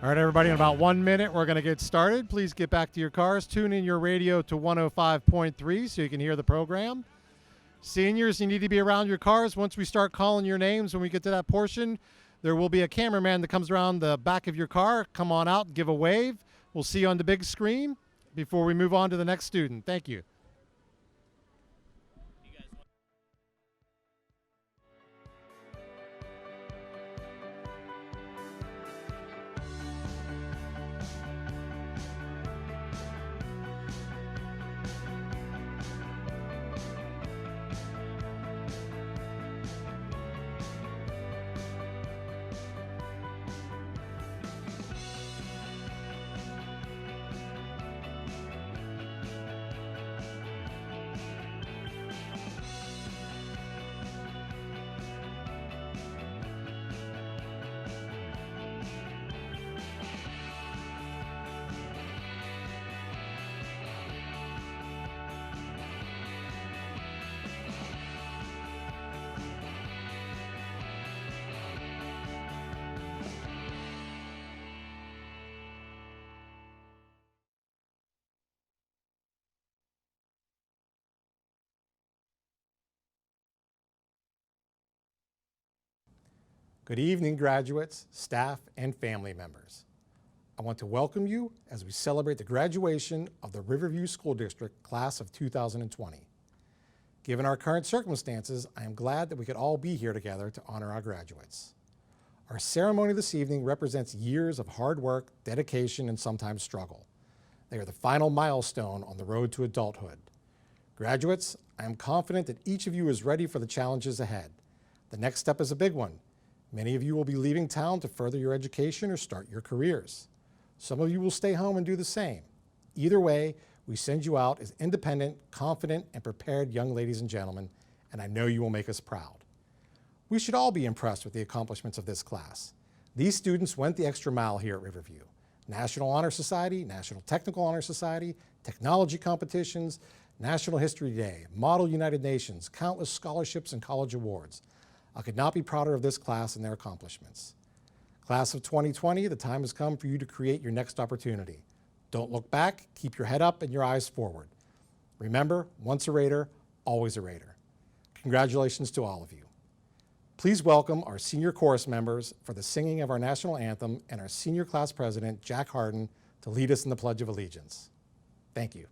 All right, everybody, in about 1 minute, we're going to get started. Please get back to your cars. Tune in your radio to 105.3 so you can hear the program. Seniors, you need to be around your cars. Once we start calling your names, when we get to that portion, there will be a cameraman that comes around the back of your car. Come on out, give a wave. We'll see you on the big screen before we move on to the next student. Thank you. Good evening, graduates, staff, and family members. I want to welcome you as we celebrate the graduation of the Riverview School District class of 2020. Given our current circumstances, I am glad that we could all be here together to honor our graduates. Our ceremony this evening represents years of hard work, dedication, and sometimes struggle. They are the final milestone on the road to adulthood. Graduates, I am confident that each of you is ready for the challenges ahead. The next step is a big one. Many of you will be leaving town to further your education or start your careers. Some of you will stay home and do the same. Either way, we send you out as independent, confident, and prepared young ladies and gentlemen, and I know you will make us proud. We should all be impressed with the accomplishments of this class. These students went the extra mile here at Riverview. National Honor Society, National Technical Honor Society, technology competitions, National History Day, Model United Nations, countless scholarships and college awards. I could not be prouder of this class and their accomplishments. Class of 2020, the time has come for you to create your next opportunity. Don't look back, keep your head up and your eyes forward. Remember, once a Raider, always a Raider. Congratulations to all of you. Please welcome our senior chorus members for the singing of our national anthem and our senior class president, Jack Harden, to lead us in the Pledge of Allegiance. Thank you.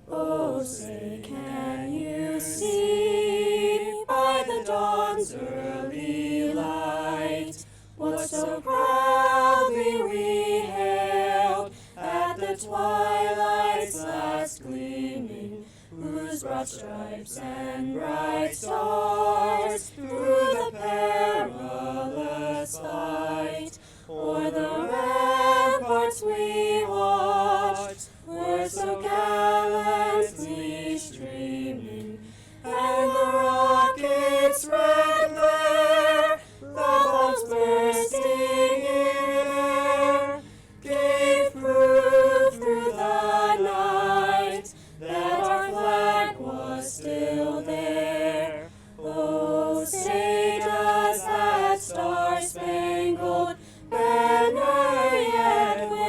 Oh, say, can you see by the dawn's early light what so proudly we hailed at the twilight's last gleaming, whose broad stripes and bright stars through the perilous fight o'er the ramparts we watched were so gallantly streaming, and the rocket's red glare, the bombs bursting in air, gave proof through the night that our flag was still there. Oh, say does that star-spangled banner yet wave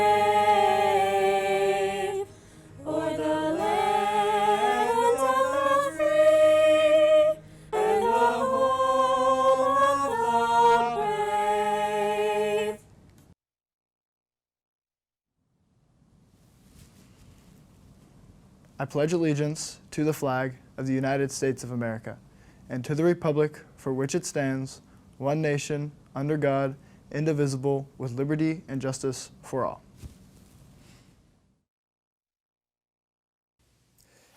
o'er the land of the free and the home of the brave? I pledge allegiance to the flag of the United States of America and to the republic for which it stands, one nation, under God, indivisible, with liberty and justice for all.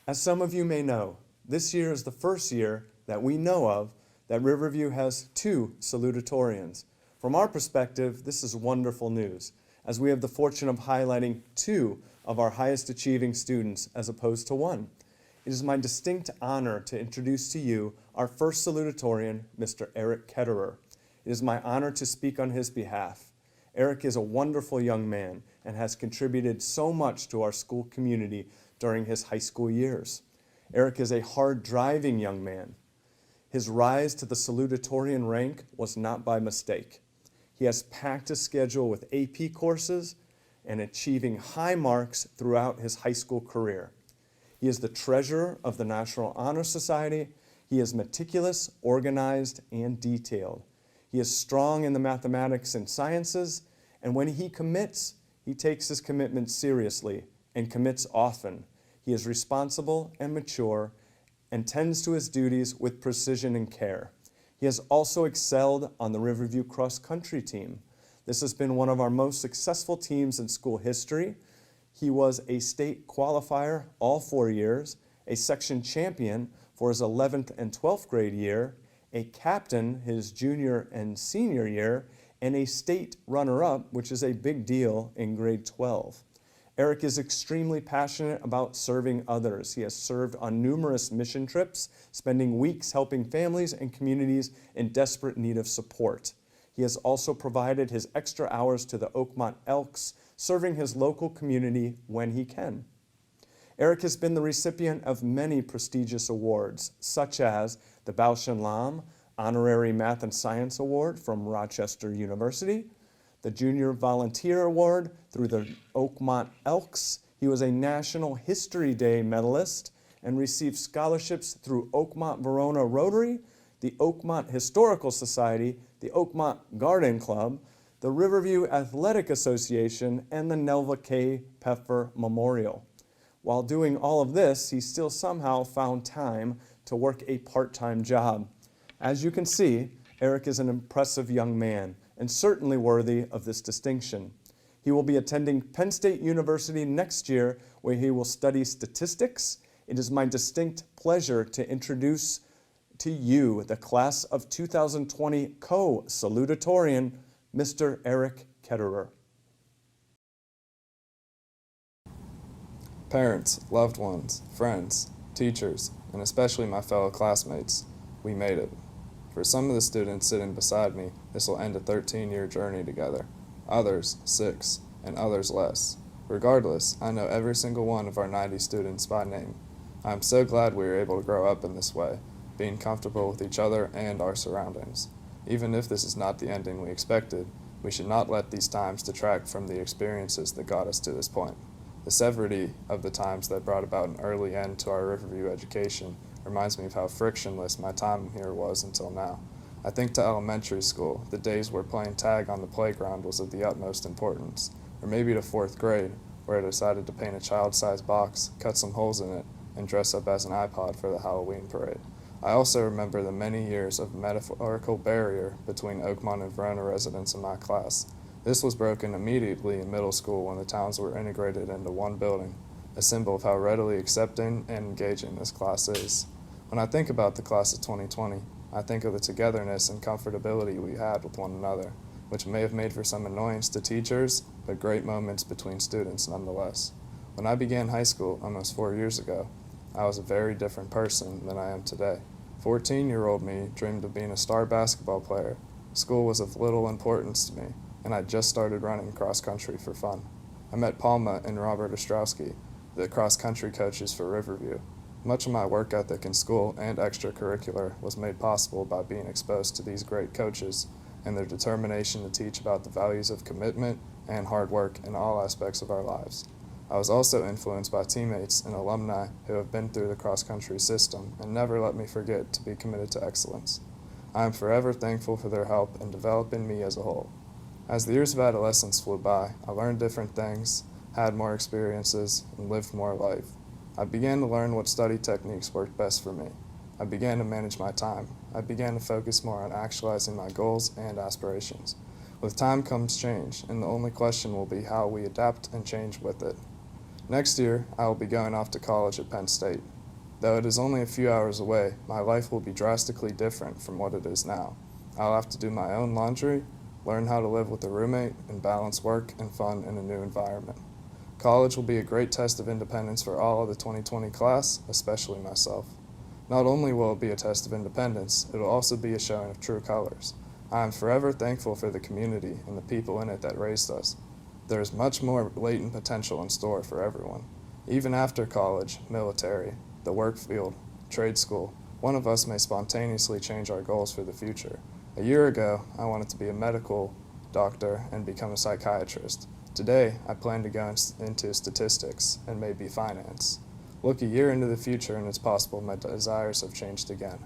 As some of you may know, this year is the first year that we know of that Riverview has 2 salutatorians. From our perspective, this is wonderful news, as we have the fortune of highlighting 2 of our highest achieving students as opposed to 1. It is my distinct honor to introduce to you our first salutatorian, Mr. Eric Ketterer. It is my honor to speak on his behalf. Eric is a wonderful young man and has contributed so much to our school community during his high school years. Eric is a hard-driving young man. His rise to the salutatorian rank was not by mistake. He has packed his schedule with AP courses and achieving high marks throughout his high school career. He is the treasurer of the National Honor Society. He is meticulous, organized, and detailed. He is strong in the mathematics and sciences, and when he commits, he takes his commitment seriously and commits often. He is responsible and mature and tends to his duties with precision and care. He has also excelled on the Riverview cross-country team. This has been one of our most successful teams in school history. He was a state qualifier all 4 years, a section champion for his 11th and 12th grade year, a captain his junior and senior year, and a state runner-up, which is a big deal in grade 12. Eric is extremely passionate about serving others. He has served on numerous mission trips, spending weeks helping families and communities in desperate need of support. He has also provided his extra hours to the Oakmont Elks, serving his local community when he can. Eric has been the recipient of many prestigious awards, such as the Bausch and Lomb Honorary Math and Science Award from Rochester University, the Junior Volunteer Award through the Oakmont Elks. He was a National History Day medalist and received scholarships through Oakmont Verona Rotary, the Oakmont Historical Society, the Oakmont Garden Club, the Riverview Athletic Association, and the Nelva K. Peffer Memorial. While doing all of this, he still somehow found time to work a part-time job. As you can see, Eric is an impressive young man and certainly worthy of this distinction. He will be attending Penn State University next year, where he will study statistics. It is my distinct pleasure to introduce to you the class of 2020 co-salutatorian, Mr. Eric Ketterer. Parents, loved ones, friends, teachers, and especially my fellow classmates, we made it. For some of the students sitting beside me, this will end a 13-year journey together. Others, 6, and others less. Regardless, I know every single one of our 90 students by name. I am so glad we were able to grow up in this way, being comfortable with each other and our surroundings. Even if this is not the ending we expected, we should not let these times detract from the experiences that got us to this point. The severity of the times that brought about an early end to our Riverview education reminds me of how frictionless my time here was until now. I think to elementary school, the days where playing tag on the playground was of the utmost importance, or maybe to 4th grade, where I decided to paint a child-sized box, cut some holes in it, and dress up as an iPod for the Halloween parade. I also remember the many years of metaphorical barrier between Oakmont and Verona residents in my class. This was broken immediately in middle school when the towns were integrated into one building, a symbol of how readily accepting and engaging this class is. When I think about the class of 2020, I think of the togetherness and comfortability we had with one another, which may have made for some annoyance to teachers, but great moments between students nonetheless. When I began high school almost 4 years ago, I was a very different person than I am today. 14-year-old me dreamed of being a star basketball player. School was of little importance to me, and I just started running cross country for fun. I met Palma and Robert Ostrowski, the cross country coaches for Riverview. Much of my work ethic in school and extracurricular was made possible by being exposed to these great coaches and their determination to teach about the values of commitment and hard work in all aspects of our lives. I was also influenced by teammates and alumni who have been through the cross-country system and never let me forget to be committed to excellence. I am forever thankful for their help in developing me as a whole. As the years of adolescence flew by, I learned different things, had more experiences, and lived more life. I began to learn what study techniques worked best for me. I began to manage my time. I began to focus more on actualizing my goals and aspirations. With time comes change, and the only question will be how we adapt and change with it. Next year, I will be going off to college at Penn State. Though it is only a few hours away, my life will be drastically different from what it is now. I'll have to do my own laundry, learn how to live with a roommate, and balance work and fun in a new environment. College will be a great test of independence for all of the 2020 class, especially myself. Not only will it be a test of independence, it will also be a showing of true colors. I am forever thankful for the community and the people in it that raised us. There is much more latent potential in store for everyone. Even after college, military, the work field, trade school, One of us may spontaneously change our goals for the future. A year ago, I wanted to be a medical doctor and become a psychiatrist. Today, I plan to go into statistics and maybe finance. Look a year into the future and it's possible my desires have changed again.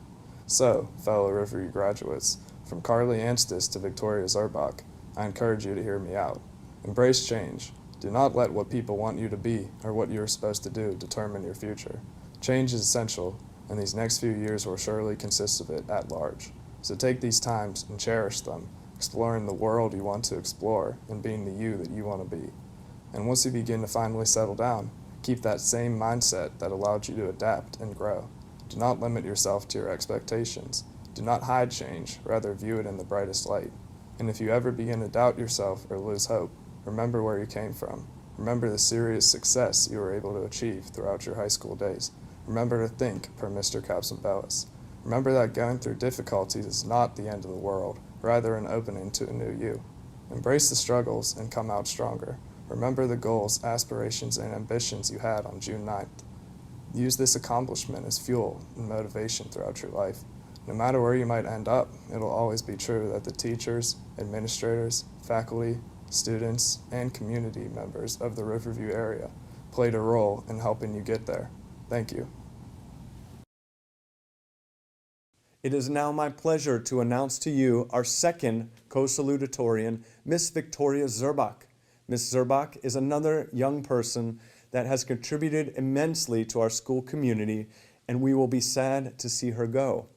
So, fellow Riverview graduates, from Carly Anstis to Victoria Zerbach, I encourage you to hear me out. Embrace change. Do not let what people want you to be or what you are supposed to do determine your future. Change is essential, and these next few years will surely consist of it at large. So take these times and cherish them, exploring the world you want to explore and being the you that you want to be. And once you begin to finally settle down, keep that same mindset that allowed you to adapt and grow. Do not limit yourself to your expectations. Do not hide change, rather view it in the brightest light. And if you ever begin to doubt yourself or lose hope, remember where you came from. Remember the serious success you were able to achieve throughout your high school days. Remember to think, per Mr. Capson-Bellis. Remember that going through difficulties is not the end of the world, rather an opening to a new you. Embrace the struggles and come out stronger. Remember the goals, aspirations, and ambitions you had on June 9th. Use this accomplishment as fuel and motivation throughout your life. No matter where you might end up, it'll always be true that the teachers, administrators, faculty, students, and community members of the Riverview area played a role in helping you get there. Thank you. It is now my pleasure to announce to you our second co-salutatorian, Miss Victoria Zerbach. Miss Zerbach is another young person that has contributed immensely to our school community, and we will be sad to see her go.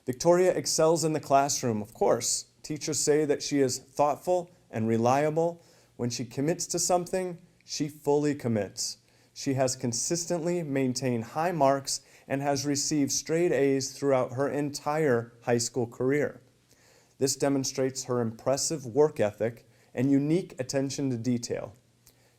Victoria excels in the classroom, of course. Teachers say that she is thoughtful and reliable. When she commits to something, she fully commits. She has consistently maintained high marks and has received straight A's throughout her entire high school career. This demonstrates her impressive work ethic and unique attention to detail.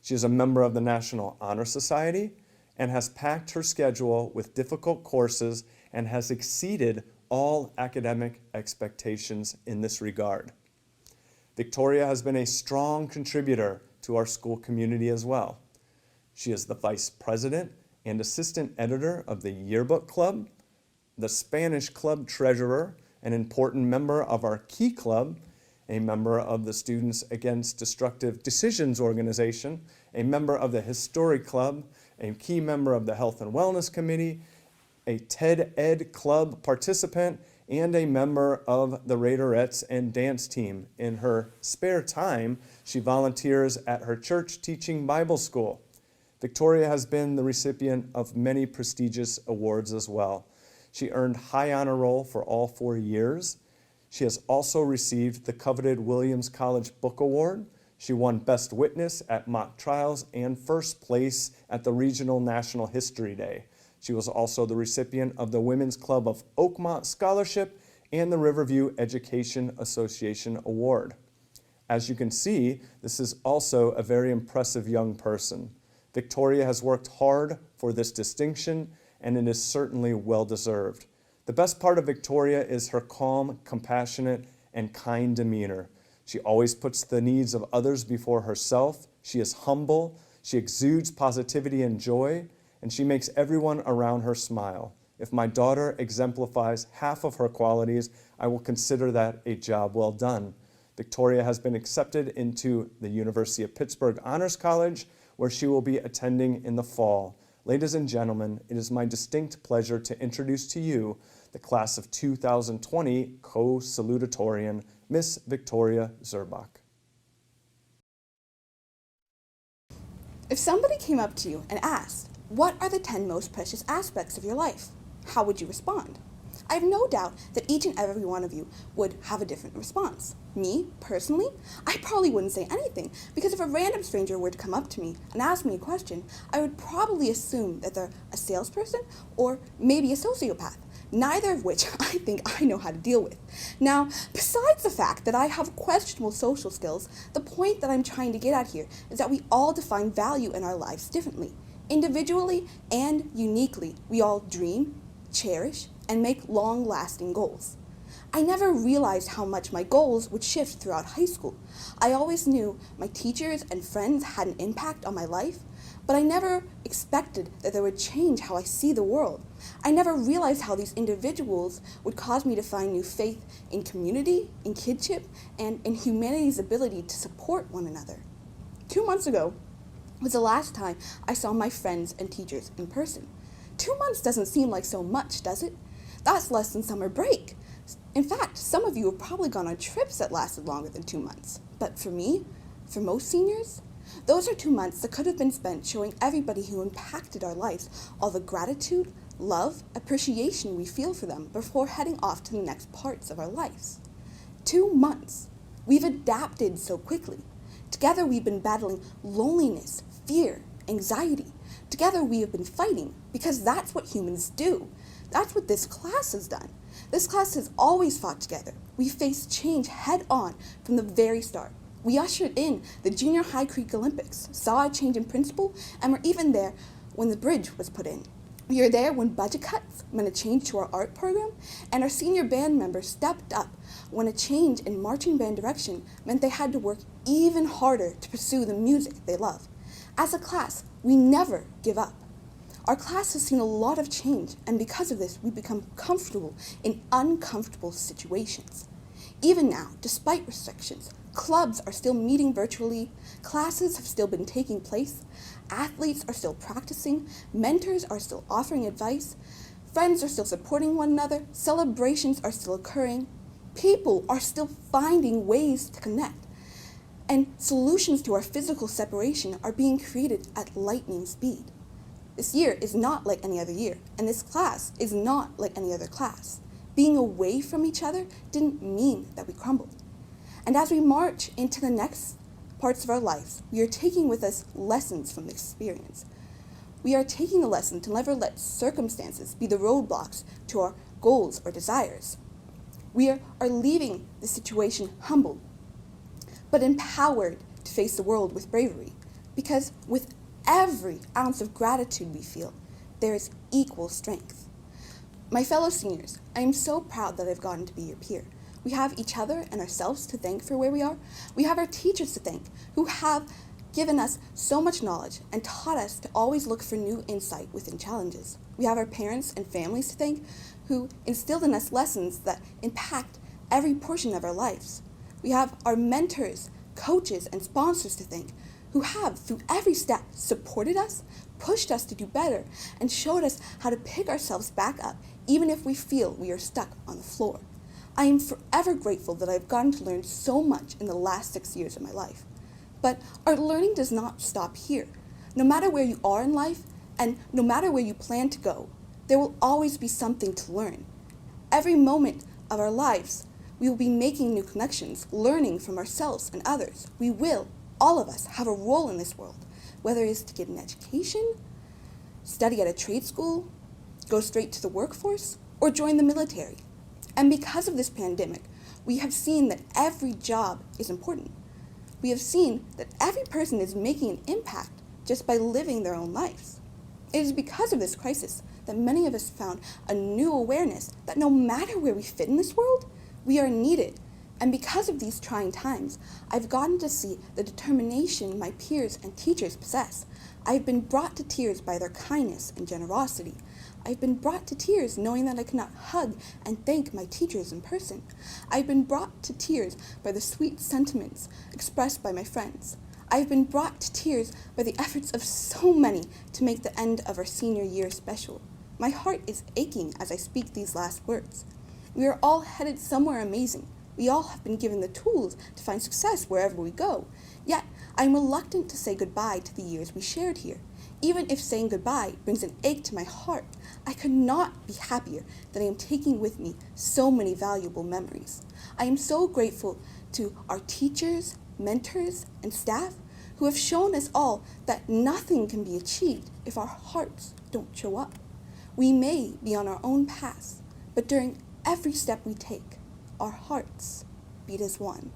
She is a member of the National Honor Society and has packed her schedule with difficult courses and has exceeded all academic expectations in this regard. Victoria has been a strong contributor to our school community as well. She is the vice president and assistant editor of the Yearbook Club, the Spanish Club treasurer, an important member of our Key Club, a member of the Students Against Destructive Decisions organization, a member of the History Club, a key member of the Health and Wellness Committee, a TED Ed Club participant, and a member of the Raiderettes and dance team. In her spare time, she volunteers at her church teaching Bible school. Victoria has been the recipient of many prestigious awards as well. She earned high honor roll for all 4 years. She has also received the coveted Williams College Book Award. She won Best Witness at mock trials and first place at the Regional National History Day. She was also the recipient of the Women's Club of Oakmont Scholarship and the Riverview Education Association Award. As you can see, this is also a very impressive young person. Victoria has worked hard for this distinction, and it is certainly well-deserved. The best part of Victoria is her calm, compassionate, and kind demeanor. She always puts the needs of others before herself. She is humble, she exudes positivity and joy, and she makes everyone around her smile. If my daughter exemplifies half of her qualities, I will consider that a job well done. Victoria has been accepted into the University of Pittsburgh Honors College, where she will be attending in the fall. Ladies and gentlemen, it is my distinct pleasure to introduce to you the class of 2020 co-salutatorian, Miss Victoria Zerbach. If somebody came up to you and asked, "What are the 10 most precious aspects of your life?" how would you respond? I have no doubt that each and every one of you would have a different response. Me, personally, I probably wouldn't say anything, because if a random stranger were to come up to me and ask me a question, I would probably assume that they're a salesperson or maybe a sociopath, neither of which I think I know how to deal with. Now, besides the fact that I have questionable social skills, the point that I'm trying to get at here is that we all define value in our lives differently. Individually and uniquely, we all dream, cherish, and make long-lasting goals. I never realized how much my goals would shift throughout high school. I always knew my teachers and friends had an impact on my life, But I never expected that they would change how I see the world. I never realized how these individuals would cause me to find new faith in community, in kinship, and in humanity's ability to support one another. 2 months ago was the last time I saw my friends and teachers in person. 2 months doesn't seem like so much, does it? That's less than summer break. In fact, some of you have probably gone on trips that lasted longer than 2 months. But for me, for most seniors, those are 2 months that could have been spent showing everybody who impacted our lives all the gratitude, love, appreciation we feel for them before heading off to the next parts of our lives. 2 months. We've adapted so quickly. Together we've been battling loneliness, fear, anxiety. Together we have been fighting because that's what humans do. That's what this class has done. This class has always fought together. We faced change head on from the very start. We ushered in the Junior High Creek Olympics, saw a change in principle, and were even there when the bridge was put in. We were there when budget cuts meant a change to our art program, and our senior band members stepped up when a change in marching band direction meant they had to work even harder to pursue the music they love. As a class, we never give up. Our class has seen a lot of change, and because of this, we've become comfortable in uncomfortable situations. Even now, despite restrictions, clubs are still meeting virtually, classes have still been taking place, athletes are still practicing, mentors are still offering advice, friends are still supporting one another, celebrations are still occurring, people are still finding ways to connect, and solutions to our physical separation are being created at lightning speed. This year is not like any other year, and this class is not like any other class. Being away from each other didn't mean that we crumbled. And as we march into the next parts of our lives, we are taking with us lessons from this experience. We are taking the lesson to never let circumstances be the roadblocks to our goals or desires. We are leaving the situation humbled, but empowered to face the world with bravery, because with every ounce of gratitude we feel, there is equal strength. My fellow seniors, I am so proud that I've gotten to be your peer. We have each other and ourselves to thank for where we are. We have our teachers to thank, who have given us so much knowledge and taught us to always look for new insight within challenges. We have our parents and families to thank, who instilled in us lessons that impact every portion of our lives. We have our mentors, coaches, and sponsors to thank, who have, through every step, supported us, pushed us to do better, and showed us how to pick ourselves back up, even if we feel we are stuck on the floor. I am forever grateful that I've gotten to learn so much in the last 6 years of my life. But our learning does not stop here. No matter where you are in life, and no matter where you plan to go, there will always be something to learn. Every moment of our lives, we will be making new connections, learning from ourselves and others. We will, all of us, have a role in this world, whether it is to get an education, study at a trade school, go straight to the workforce, or join the military. And because of this pandemic, we have seen that every job is important. We have seen that every person is making an impact just by living their own lives. It is because of this crisis that many of us found a new awareness that no matter where we fit in this world, we are needed. And because of these trying times, I've gotten to see the determination my peers and teachers possess. I've been brought to tears by their kindness and generosity. I've been brought to tears knowing that I cannot hug and thank my teachers in person. I've been brought to tears by the sweet sentiments expressed by my friends. I've been brought to tears by the efforts of so many to make the end of our senior year special. My heart is aching as I speak these last words. We are all headed somewhere amazing. We all have been given the tools to find success wherever we go. Yet, I am reluctant to say goodbye to the years we shared here. Even if saying goodbye brings an ache to my heart, I could not be happier that I am taking with me so many valuable memories. I am so grateful to our teachers, mentors, and staff who have shown us all that nothing can be achieved if our hearts don't show up. We may be on our own paths, but during every step we take, our hearts beat as one.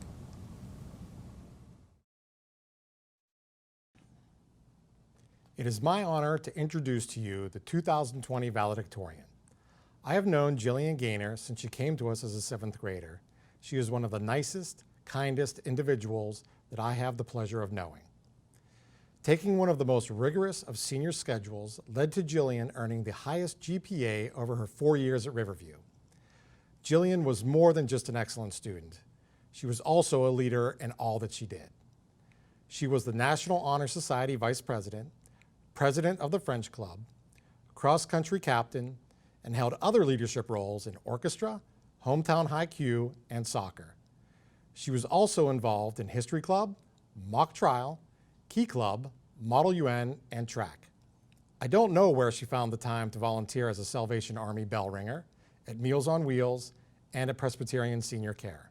It is my honor to introduce to you the 2020 valedictorian. I have known Jillian Gaynor since she came to us as a 7th grader. She is one of the nicest, kindest individuals that I have the pleasure of knowing. Taking one of the most rigorous of senior schedules led to Jillian earning the highest GPA over her 4 years at Riverview. Jillian was more than just an excellent student. She was also a leader in all that she did. She was the National Honor Society Vice President, President of the French Club, cross-country captain, and held other leadership roles in orchestra, hometown high Q, and soccer. She was also involved in History Club, Mock Trial, Key Club, Model UN, and track. I don't know where she found the time to volunteer as a Salvation Army bell ringer, at Meals on Wheels, and at Presbyterian Senior Care.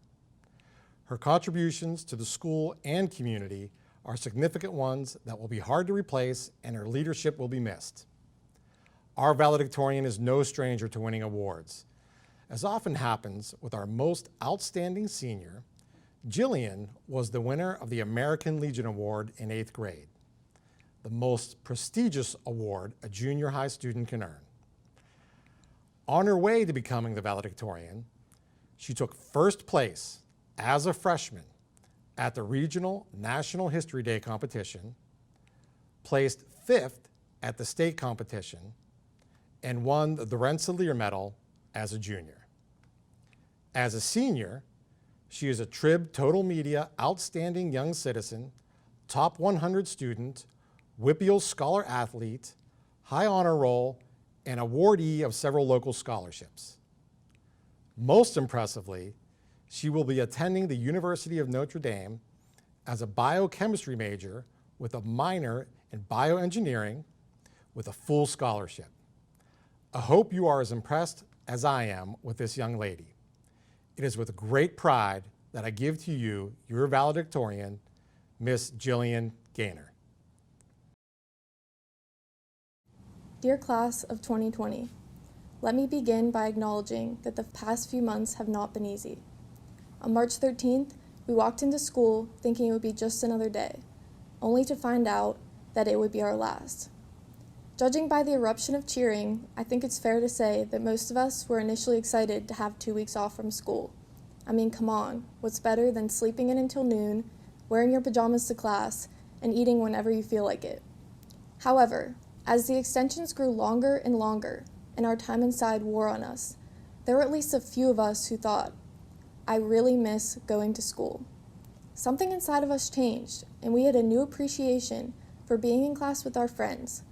Her contributions to the school and community are significant ones that will be hard to replace, and her leadership will be missed. Our valedictorian is no stranger to winning awards. As often happens with our most outstanding senior, Jillian was the winner of the American Legion Award in 8th grade, the most prestigious award a junior high student can earn. On her way to becoming the valedictorian, she took first place as a freshman at the Regional National History Day competition, placed 5th at the state competition, and won the Rensselaer Medal as a junior. As a senior, she is a Trib Total Media Outstanding Young Citizen, Top 100 student, WPIAL Scholar Athlete, High Honor Roll, and awardee of several local scholarships. Most impressively, she will be attending the University of Notre Dame as a biochemistry major with a minor in bioengineering with a full scholarship. I hope you are as impressed as I am with this young lady. It is with great pride that I give to you your valedictorian, Miss Jillian Gaynor. Dear class of 2020, let me begin by acknowledging that the past few months have not been easy. On March 13th, we walked into school thinking it would be just another day, only to find out that it would be our last. Judging by the eruption of cheering, I think it's fair to say that most of us were initially excited to have 2 weeks off from school. I mean, come on, what's better than sleeping in until noon, wearing your pajamas to class, and eating whenever you feel like it? However, as the extensions grew longer and longer, and our time inside wore on us, there were at least a few of us who thought, I really miss going to school. Something inside of us changed, and we had a new appreciation for being in class with our friends,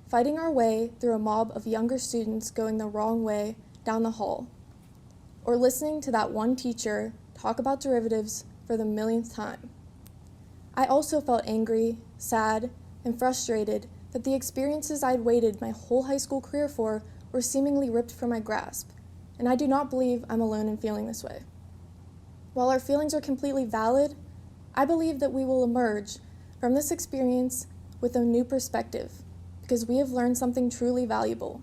fighting our way through a mob of younger students going the wrong way down the hall, or listening to that one teacher talk about derivatives for the millionth time. I also felt angry, sad, and frustrated that the experiences I'd waited my whole high school career for were seemingly ripped from my grasp, and I do not believe I'm alone in feeling this way. While our feelings are completely valid, I believe that we will emerge from this experience with a new perspective, because we have learned something truly valuable.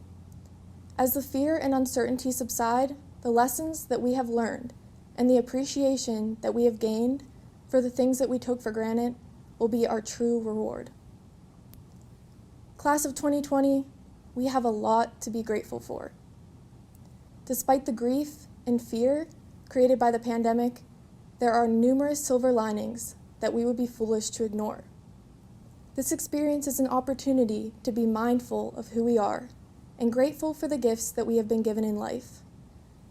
As the fear and uncertainty subside, the lessons that we have learned and the appreciation that we have gained for the things that we took for granted will be our true reward. Class of 2020, we have a lot to be grateful for. Despite the grief and fear created by the pandemic, there are numerous silver linings that we would be foolish to ignore. This experience is an opportunity to be mindful of who we are and grateful for the gifts that we have been given in life.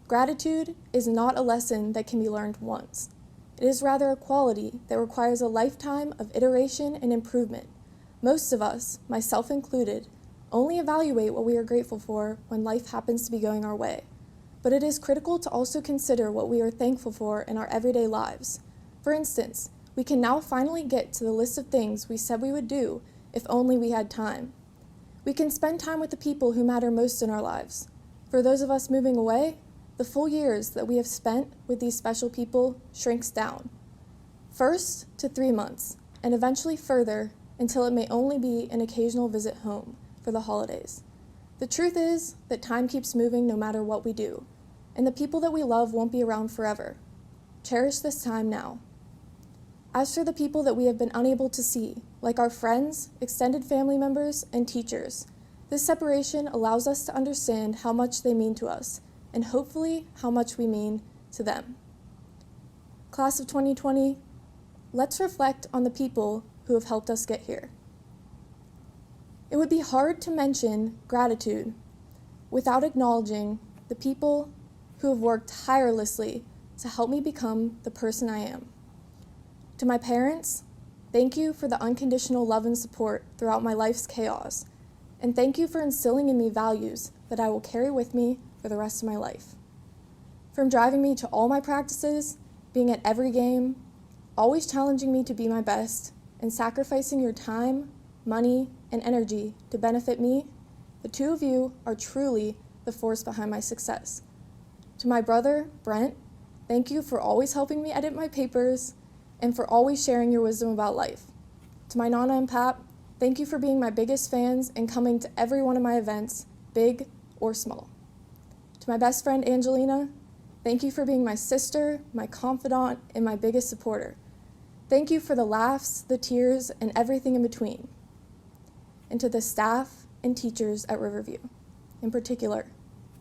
Gratitude is not a lesson that can be learned once. It is rather a quality that requires a lifetime of iteration and improvement. Most of us, myself included, only evaluate what we are grateful for when life happens to be going our way. But it is critical to also consider what we are thankful for in our everyday lives. For instance, we can now finally get to the list of things we said we would do if only we had time. We can spend time with the people who matter most in our lives. For those of us moving away, the full years that we have spent with these special people shrinks down. First to 3 months, and eventually further until it may only be an occasional visit home for the holidays. The truth is that time keeps moving no matter what we do, and the people that we love won't be around forever. Cherish this time now. As for the people that we have been unable to see, like our friends, extended family members, and teachers, this separation allows us to understand how much they mean to us, and hopefully how much we mean to them. Class of 2020, let's reflect on the people who have helped us get here. It would be hard to mention gratitude without acknowledging the people who have worked tirelessly to help me become the person I am. To my parents, thank you for the unconditional love and support throughout my life's chaos, and thank you for instilling in me values that I will carry with me for the rest of my life. From driving me to all my practices, being at every game, always challenging me to be my best, and sacrificing your time, money, and energy to benefit me, the two of you are truly the force behind my success. To my brother, Brent, thank you for always helping me edit my papers and for always sharing your wisdom about life. To my Nana and Pap, thank you for being my biggest fans and coming to every one of my events, big or small. To my best friend, Angelina, thank you for being my sister, my confidant, and my biggest supporter. Thank you for the laughs, the tears, and everything in between. And to the staff and teachers at Riverview, in particular,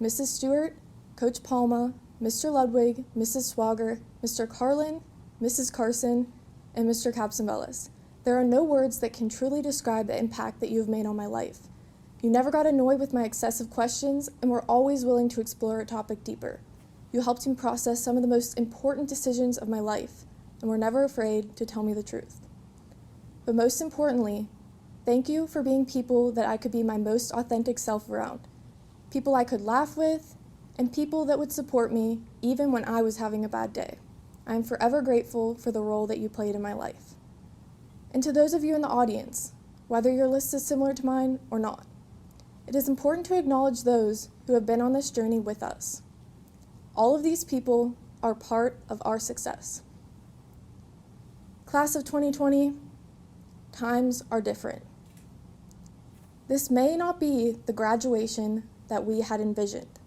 Mrs. Stewart, Coach Palma, Mr. Ludwig, Mrs. Swager, Mr. Carlin, Mrs. Carson, and Mr. Capsanvelis. There are no words that can truly describe the impact that you have made on my life. You never got annoyed with my excessive questions and were always willing to explore a topic deeper. You helped me process some of the most important decisions of my life and were never afraid to tell me the truth. But most importantly, thank you for being people that I could be my most authentic self around. People I could laugh with, and people that would support me even when I was having a bad day. I am forever grateful for the role that you played in my life. And to those of you in the audience, whether your list is similar to mine or not, it is important to acknowledge those who have been on this journey with us. All of these people are part of our success. Class of 2020, times are different. This may not be the graduation that we had envisioned.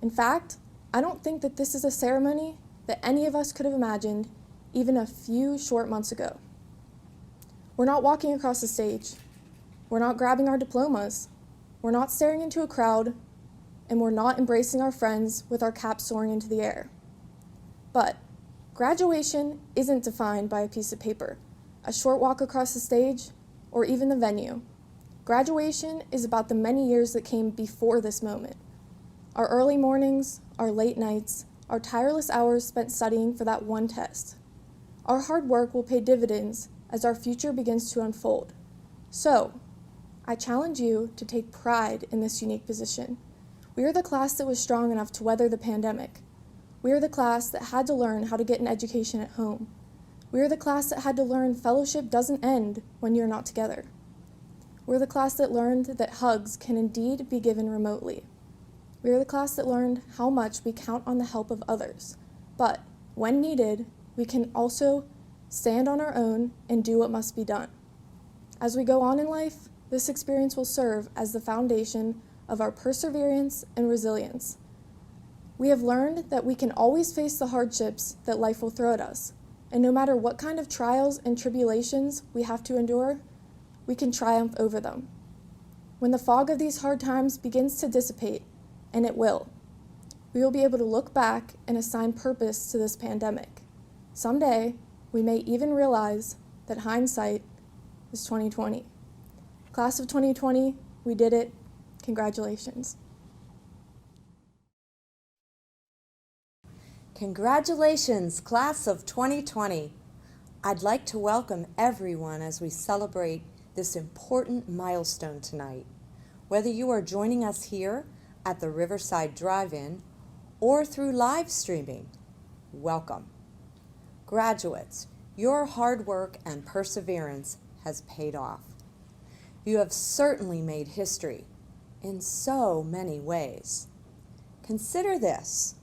In fact, I don't think that this is a ceremony that any of us could have imagined even a few short months ago. We're not walking across the stage. We're not grabbing our diplomas. We're not staring into a crowd, and we're not embracing our friends with our caps soaring into the air. But graduation isn't defined by a piece of paper, a short walk across the stage, or even the venue. Graduation is about the many years that came before this moment. Our early mornings, our late nights, our tireless hours spent studying for that one test. Our hard work will pay dividends as our future begins to unfold. So, I challenge you to take pride in this unique position. We are the class that was strong enough to weather the pandemic. We are the class that had to learn how to get an education at home. We are the class that had to learn fellowship doesn't end when you're not together. We're the class that learned that hugs can indeed be given remotely. We are the class that learned how much we count on the help of others, but when needed, we can also stand on our own and do what must be done. As we go on in life, this experience will serve as the foundation of our perseverance and resilience. We have learned that we can always face the hardships that life will throw at us, and no matter what kind of trials and tribulations we have to endure, we can triumph over them. When the fog of these hard times begins to dissipate, and it will, we will be able to look back and assign purpose to this pandemic. Someday, we may even realize that hindsight is 2020. Class of 2020, we did it. Congratulations. Congratulations, class of 2020. I'd like to welcome everyone as we celebrate this important milestone tonight. Whether you are joining us here at the Riverside Drive In or through live streaming, welcome. Graduates, your hard work and perseverance has paid off. You have certainly made history in so many ways. Consider this.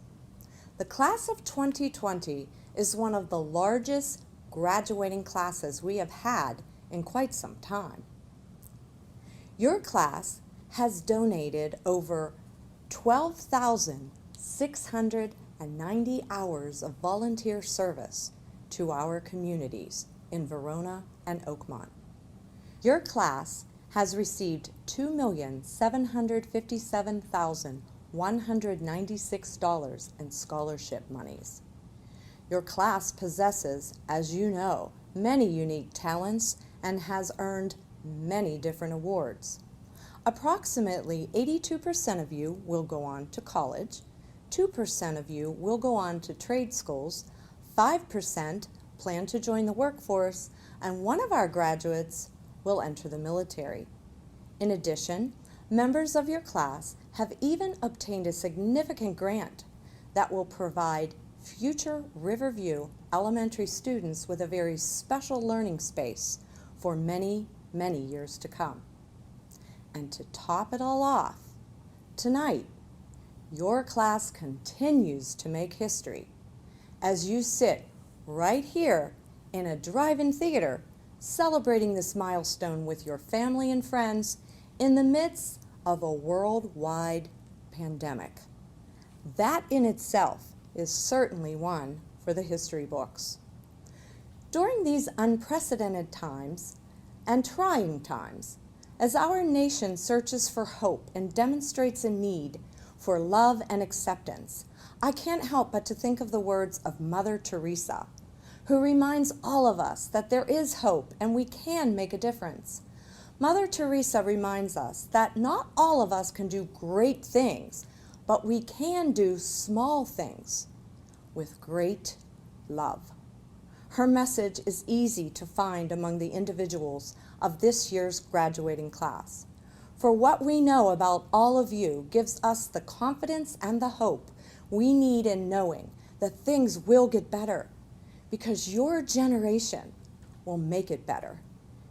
The class of 2020 is one of the largest graduating classes we have had in quite some time. Your class has donated over 12,690 hours of volunteer service to our communities in Verona and Oakmont. Your class has received $2,757,196 in scholarship monies. Your class possesses, as you know, many unique talents and has earned many different awards. Approximately 82% of you will go on to college, 2% of you will go on to trade schools, 5% plan to join the workforce, and one of our graduates will enter the military. In addition, members of your class have even obtained a significant grant that will provide future Riverview elementary students with a very special learning space for many, many years to come. And to top it all off, tonight, your class continues to make history as you sit right here in a drive-in theater celebrating this milestone with your family and friends in the midst of a worldwide pandemic. That in itself is certainly one for the history books. During these unprecedented times and trying times, as our nation searches for hope and demonstrates a need for love and acceptance, I can't help but to think of the words of Mother Teresa, who reminds all of us that there is hope and we can make a difference. Mother Teresa reminds us that not all of us can do great things, but we can do small things with great love. Her message is easy to find among the individuals of this year's graduating class. For what we know about all of you gives us the confidence and the hope we need in knowing that things will get better, because your generation will make it better.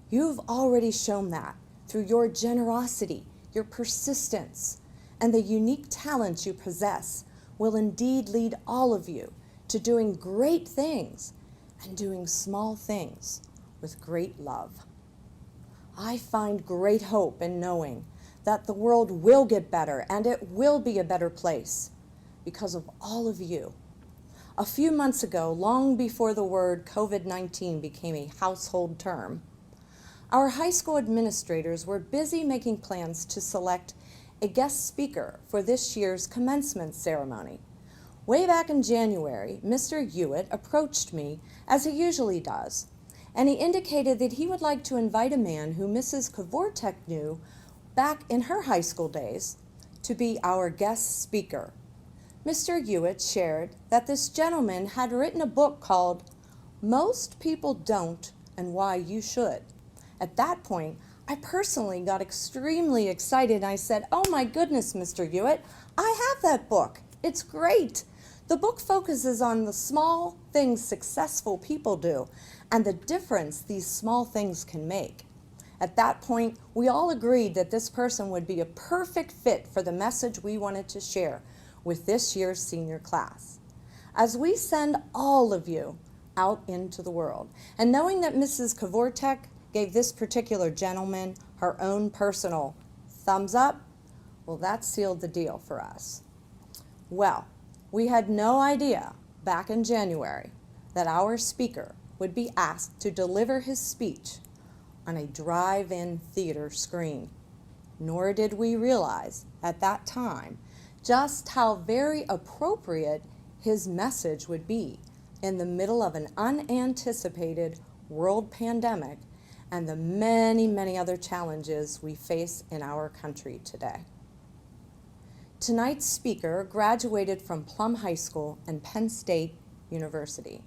You've already shown that through your generosity, your persistence, and the unique talents you possess will indeed lead all of you to doing great things and doing small things with great love. I find great hope in knowing that the world will get better and it will be a better place because of all of you. A few months ago, long before the word COVID-19 became a household term, our high school administrators were busy making plans to select a guest speaker for this year's commencement ceremony. Way back in January, Mr. Hewitt approached me, as he usually does, and he indicated that he would like to invite a man who Mrs. Kvortek knew back in her high school days to be our guest speaker. Mr. Hewitt shared that this gentleman had written a book called Most People Don't and Why You Should. At that point, I personally got extremely excited and I said, "Oh my goodness, Mr. Hewitt, I have that book. It's great." The book focuses on the small things successful people do and the difference these small things can make. At that point, we all agreed that this person would be a perfect fit for the message we wanted to share with this year's senior class. As we send all of you out into the world, and knowing that Mrs. Kvortek gave this particular gentleman her own personal thumbs up, well, that sealed the deal for us. Well, we had no idea back in January that our speaker would be asked to deliver his speech on a drive-in theater screen. Nor did we realize at that time just how very appropriate his message would be in the middle of an unanticipated world pandemic and the many, many other challenges we face in our country today. Tonight's speaker graduated from Plum High School and Penn State University.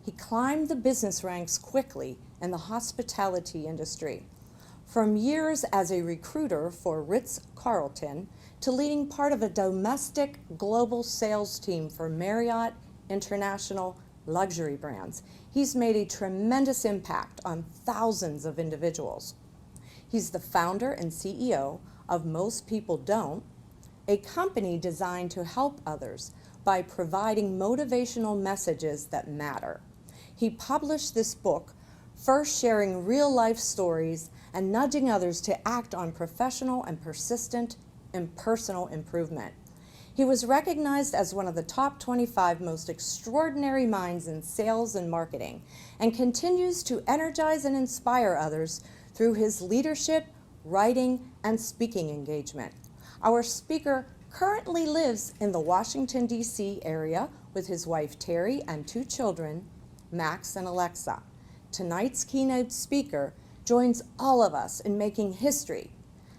He climbed the business ranks quickly in the hospitality industry, from years as a recruiter for Ritz-Carlton to leading part of a domestic global sales team for Marriott International luxury brands. He's made a tremendous impact on thousands of individuals. He's the founder and CEO of Most People Don't, a company designed to help others by providing motivational messages that matter. He published this book, first sharing real-life stories and nudging others to act on professional and persistent and personal improvement. He was recognized as one of the top 25 most extraordinary minds in sales and marketing, and continues to energize and inspire others through his leadership, writing, and speaking engagement. Our speaker currently lives in the Washington, D.C. area with his wife Terry and 2 children, Max and Alexa. Tonight's keynote speaker joins all of us in making history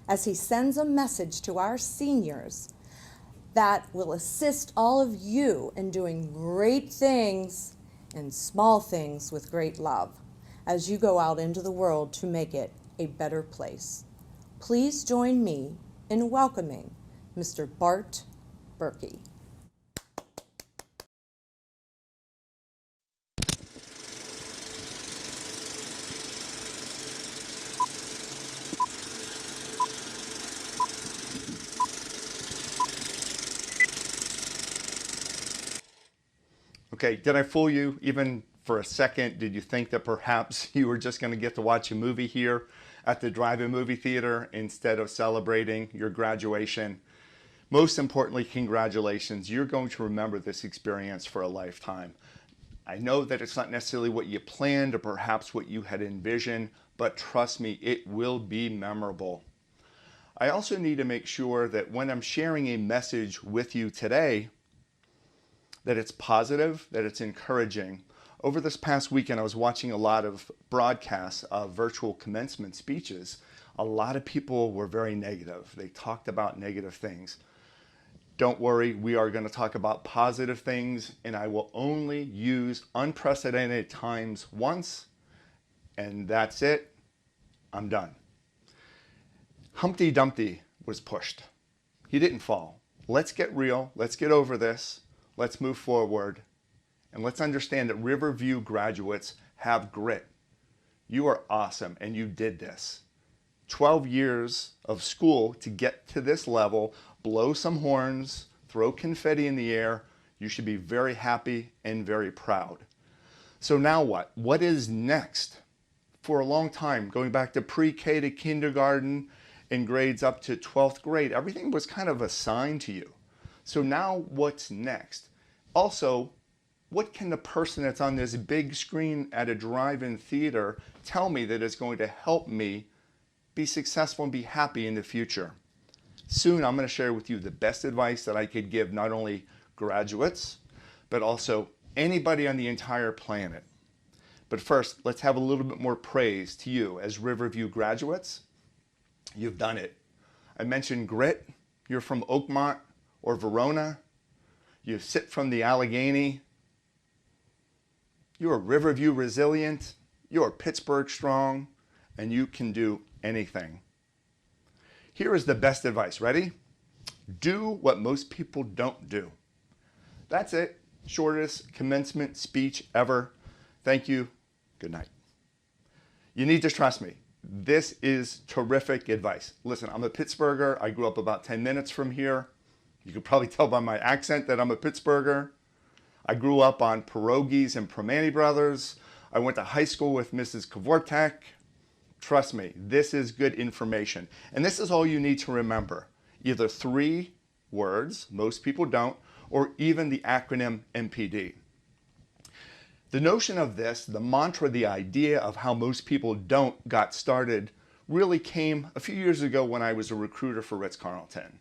as he sends a message to our seniors that will assist all of you in doing great things and small things with great love as you go out into the world to make it a better place. Please join me in welcoming Mr. Bart Berkey. Okay, did I fool you even for a second? Did you think that perhaps you were just going to get to watch a movie here at the drive-in movie theater instead of celebrating your graduation? Most importantly, congratulations. You're going to remember this experience for a lifetime. I know that it's not necessarily what you planned or perhaps what you had envisioned, but trust me, it will be memorable. I also need to make sure that when I'm sharing a message with you today, that it's positive, that it's encouraging. Over this past weekend, I was watching a lot of broadcasts of virtual commencement speeches. A lot of people were very negative. They talked about negative things. Don't worry, we are going to talk about positive things, and I will only use unprecedented times once, and that's it. I'm done. Humpty Dumpty was pushed. He didn't fall. Let's get real. Let's get over this. Let's move forward, and let's understand that Riverview graduates have grit. You are awesome, and you did this. 12 years of school to get to this level, blow some horns, throw confetti in the air. You should be very happy and very proud. So now what? What is next? For a long time, going back to pre-K to kindergarten and grades up to 12th grade, everything was kind of assigned to you. So now what's next? Also, what can the person that's on this big screen at a drive-in theater tell me that is going to help me be successful and be happy in the future? Soon I'm going to share with you the best advice that I could give not only graduates, but also anybody on the entire planet. But first, let's have a little bit more praise to you as Riverview graduates. You've done it. I mentioned grit. You're from Oakmont or Verona. You sit from the Allegheny. You are Riverview resilient. You are Pittsburgh strong, and you can do anything. Here is the best advice. Ready? Do what most people don't do. That's it. Shortest commencement speech ever. Thank you. Good night. You need to trust me. This is terrific advice. Listen, I'm a Pittsburgher. I grew up about 10 minutes from here. You can probably tell by my accent that I'm a Pittsburgher. I grew up on pierogies and Primanti Brothers. I went to high school with Mrs. Kvortek. Trust me, this is good information. And this is all you need to remember. Either 3 words, most people don't, or even the acronym MPD. The notion of this, the mantra, the idea of how most people don't got started really came a few years ago when I was a recruiter for Ritz-Carlton.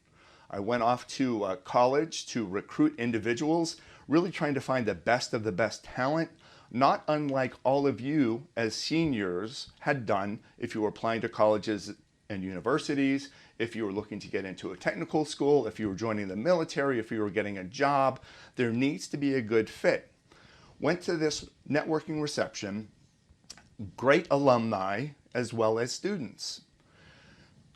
I went off to college to recruit individuals, really trying to find the best of the best talent, not unlike all of you as seniors had done if you were applying to colleges and universities, if you were looking to get into a technical school, if you were joining the military, if you were getting a job. There needs to be a good fit. Went to this networking reception, great alumni as well as students.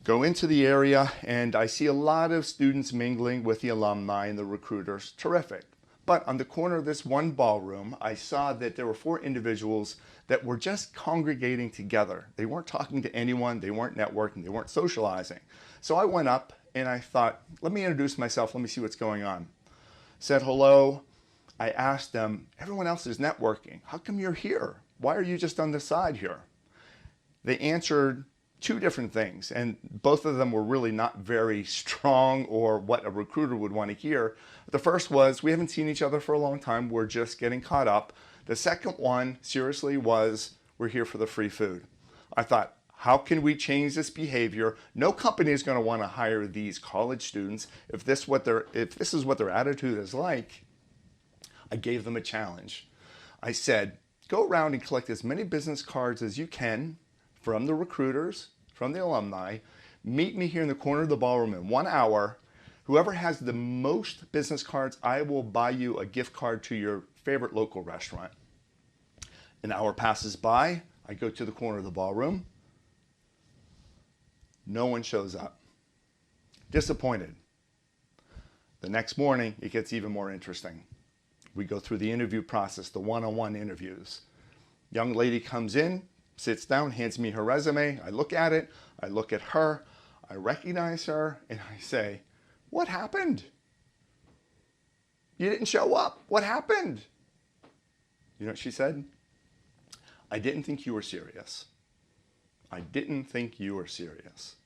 Go into the area and I see a lot of students mingling with the alumni and the recruiters. Terrific. But on the corner of this one ballroom, I saw that there were 4 individuals that were just congregating together. They weren't talking to anyone, they weren't networking, they weren't socializing. So I went up and I thought, let me introduce myself, let me see what's going on. Said hello. I asked them, everyone else is networking. How come you're here? Why are you just on the side here? They answered 2 different things, and both of them were really not very strong or what a recruiter would want to hear. The first was, we haven't seen each other for a long time, we're just getting caught up. The second one, seriously, was, we're here for the free food. I thought, how can we change this behavior? No company is going to want to hire these college students if this is what their attitude is like. I gave them a challenge. I said, go around and collect as many business cards as you can, from the recruiters, from the alumni, meet me here in the corner of the ballroom in 1 hour. Whoever has the most business cards, I will buy you a gift card to your favorite local restaurant. An hour passes by, I go to the corner of the ballroom. No one shows up. Disappointed. The next morning, it gets even more interesting. We go through the interview process, the one-on-one interviews. Young lady comes in, sits down, hands me her resume. I look at it, I look at her, I recognize her, and I say, "What happened? You didn't show up. What happened?" You know what she said? "I didn't think you were serious. I didn't think you were serious."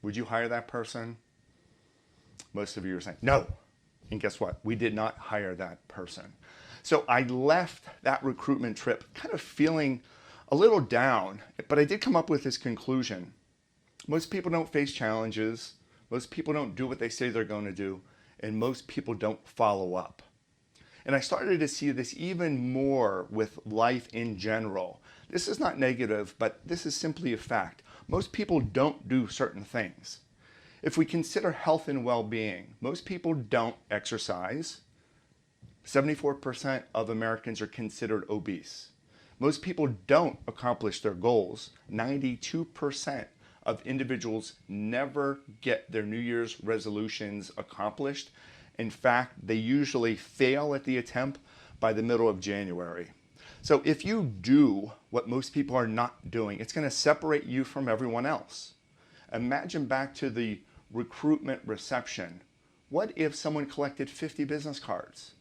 Would you hire that person? Most of you are saying, no. And guess what? We did not hire that person. So I left that recruitment trip kind of feeling a little down, but I did come up with this conclusion. Most people don't face challenges. Most people don't do what they say they're going to do. And most people don't follow up. And I started to see this even more with life in general. This is not negative, but this is simply a fact. Most people don't do certain things. If we consider health and well-being, most people don't exercise. 74% of Americans are considered obese. Most people don't accomplish their goals. 92% of individuals never get their New Year's resolutions accomplished. In fact, they usually fail at the attempt by the middle of January. So if you do what most people are not doing, it's going to separate you from everyone else. Imagine back to the recruitment reception. What if someone collected 50 business cards?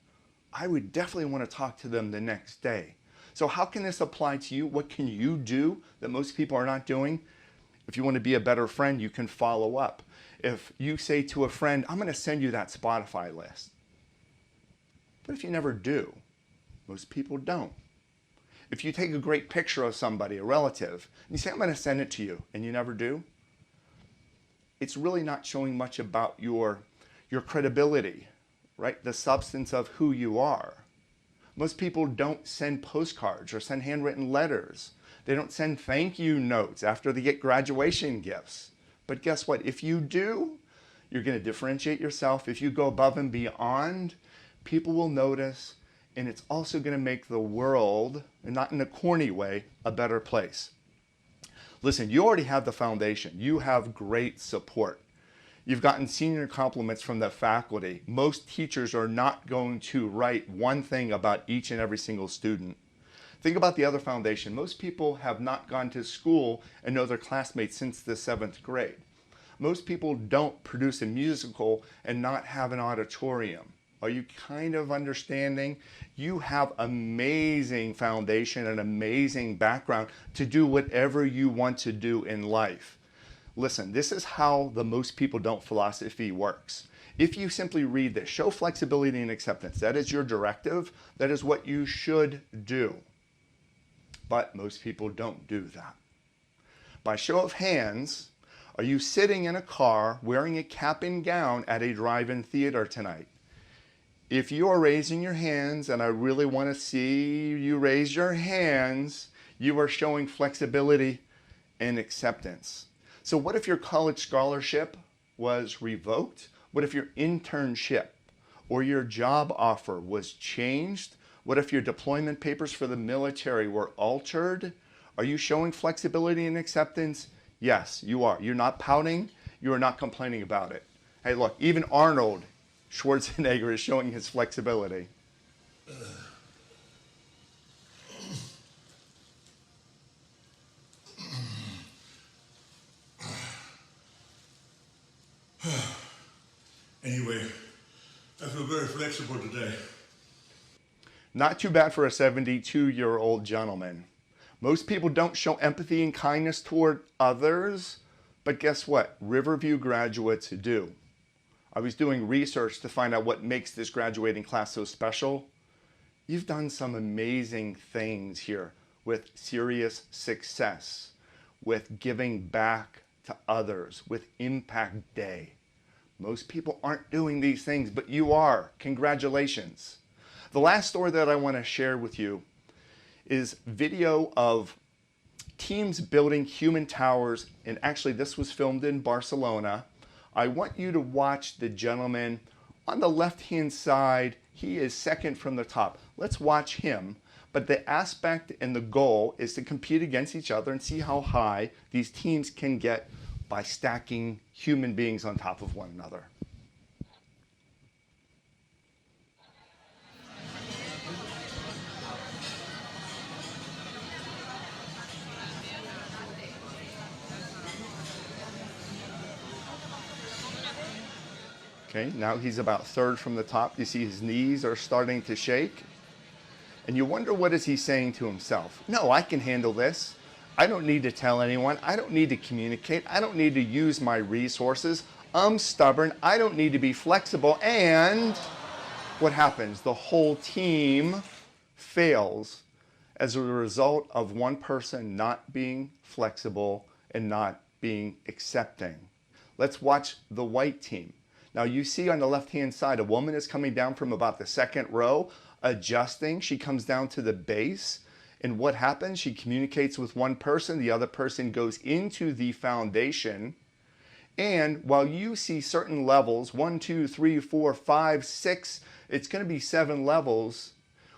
I would definitely want to talk to them the next day. So how can this apply to you? What can you do that most people are not doing? If you want to be a better friend, you can follow up. If you say to a friend, "I'm going to send you that Spotify list." But if you never do, most people don't. If you take a great picture of somebody, a relative, and you say, "I'm going to send it to you," and you never do, it's really not showing much about your credibility, right? The substance of who you are. Most people don't send postcards or send handwritten letters. They don't send thank you notes after they get graduation gifts. But guess what? If you do, you're going to differentiate yourself. If you go above and beyond, people will notice, and it's also going to make the world, and not in a corny way, a better place. Listen, you already have the foundation. You have great support. You've gotten senior compliments from the faculty. Most teachers are not going to write one thing about each and every single student. Think about the other foundation. Most people have not gone to school and know their classmates since the 7th grade. Most people don't produce a musical and not have an auditorium. Are you kind of understanding? You have amazing foundation and amazing background to do whatever you want to do in life. Listen, this is how the most people don't philosophy works. If you simply read this, show flexibility and acceptance. That is your directive. That is what you should do. But most people don't do that. By show of hands, are you sitting in a car wearing a cap and gown at a drive-in theater tonight? If you are raising your hands, and I really want to see you raise your hands, you are showing flexibility and acceptance. So what if your college scholarship was revoked? What if your internship or your job offer was changed? What if your deployment papers for the military were altered? Are you showing flexibility and acceptance? Yes, you are. You're not pouting. You are not complaining about it. Hey, look, even Arnold Schwarzenegger is showing his flexibility. Anyway, I feel very flexible today. Not too bad for a 72-year-old gentleman. Most people don't show empathy and kindness toward others, but guess what? Riverview graduates do. I was doing research to find out what makes this graduating class so special. You've done some amazing things here with serious success, with giving back to others, with Impact Day. Most people aren't doing these things, but you are. Congratulations. The last story that I want to share with you is video of teams building human towers, and actually this was filmed in Barcelona. I want you to watch the gentleman on the left-hand side. He is second from the top. Let's watch him. But the aspect and the goal is to compete against each other and see how high these teams can get by stacking human beings on top of one another. Okay, now he's about third from the top. You see his knees are starting to shake. And you wonder, what is he saying to himself? No, I can handle this. I don't need to tell anyone. I don't need to communicate. I don't need to use my resources. I'm stubborn. I don't need to be flexible. And what happens? The whole team fails as a result of one person not being flexible and not being accepting. Let's watch the white team. Now you see on the left-hand side, a woman is coming down from about the second row, adjusting. She comes down to the base. And what happens? She communicates with one person. The other person goes into the foundation. And while you see certain levels, 1, 2, 3, 4, 5, 6, it's going to be 7 levels.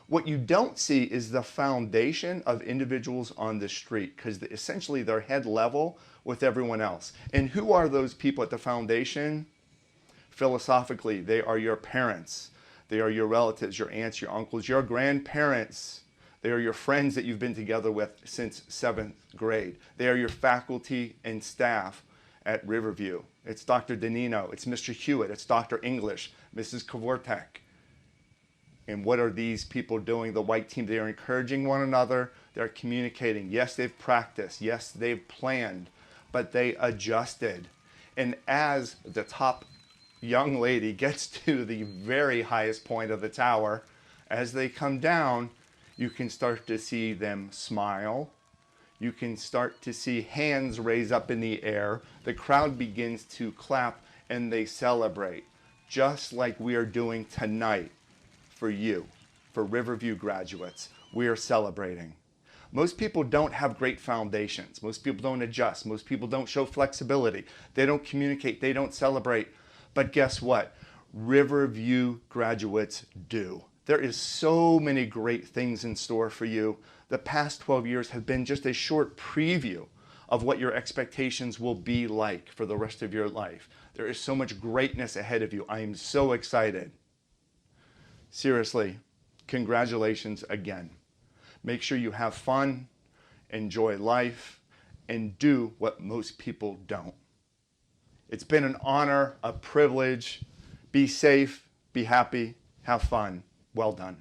What you don't see is the foundation of individuals on the street, because essentially they're head level with everyone else. And who are those people at the foundation? Philosophically, they are your parents. They are your relatives, your aunts, your uncles, your grandparents. They are your friends that you've been together with since 7th grade. They are your faculty and staff at Riverview. It's Dr. Danino, it's Mr. Hewitt, it's Dr. English, Mrs. Kavortek. And what are these people doing? The white team, they are encouraging one another. They're communicating. Yes, they've practiced. Yes, they've planned, but they adjusted. And as the top young lady gets to the very highest point of the tower, as they come down, you can start to see them smile. You can start to see hands raise up in the air. The crowd begins to clap and they celebrate, just like we are doing tonight for you, for Riverview graduates. We are celebrating. Most people don't have great foundations. Most people don't adjust. Most people don't show flexibility. They don't communicate. They don't celebrate. But guess what? Riverview graduates do. There is so many great things in store for you. The past 12 years have been just a short preview of what your expectations will be like for the rest of your life. There is so much greatness ahead of you. I am so excited. Seriously, congratulations again. Make sure you have fun, enjoy life, and do what most people don't. It's been an honor, a privilege. Be safe, be happy, have fun. Well done.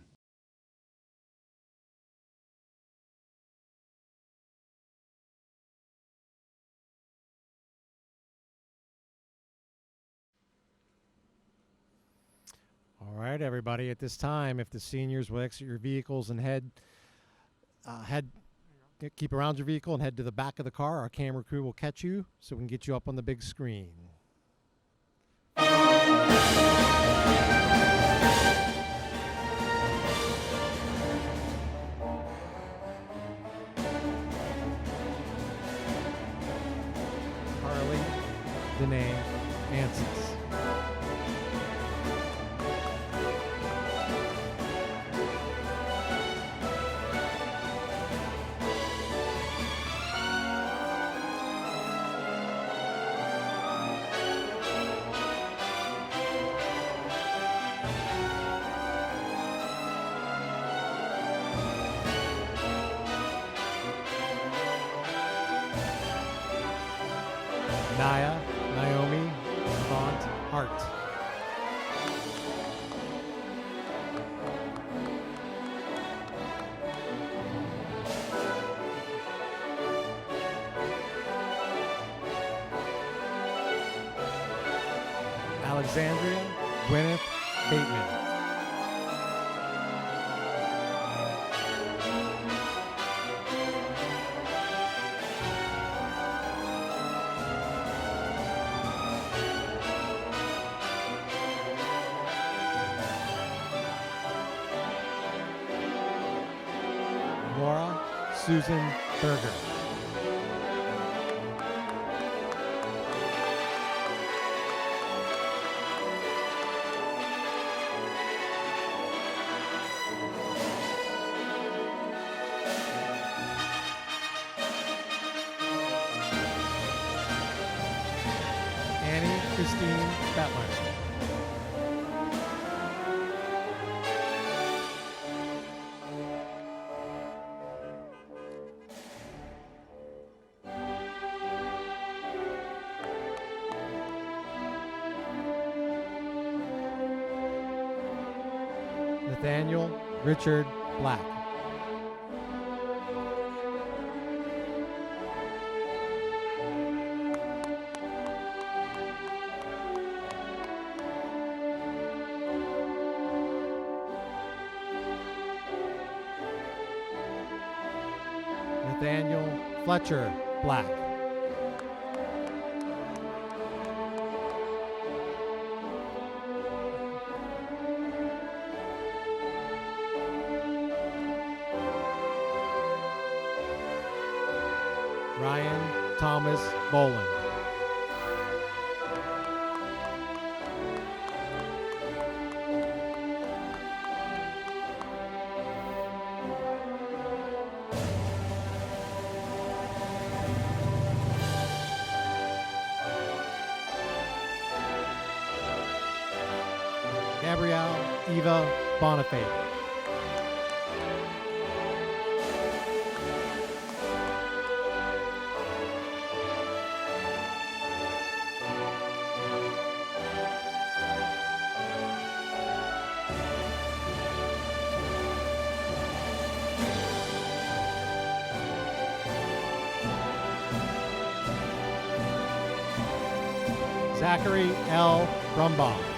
All right, everybody, at this time, if the seniors will exit your vehicles and keep around your vehicle and head to the back of the car, our camera crew will catch you so we can get you up on the big screen. Carly Danae Ansis. Naya Naomi Avant Hart. Alexandria Gwyneth Bateman. Laura Susan Berger. Christine Bettler. Nathaniel Richard Black. Nathaniel Fletcher Black. Ryan Thomas Boland. Gabrielle Eva Bonifate. Zachary L. Brumbaugh.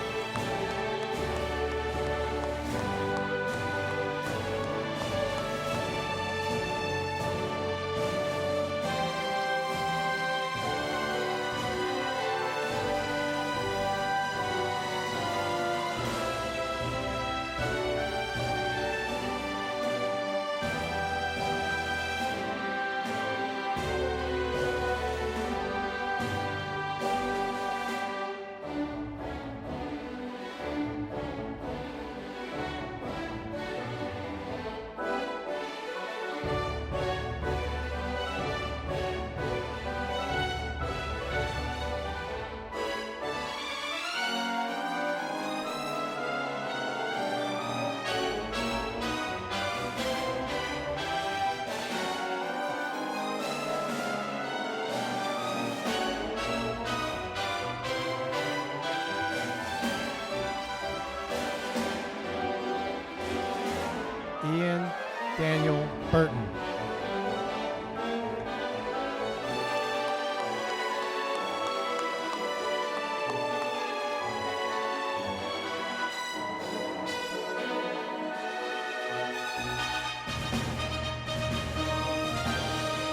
Ian Daniel Burton.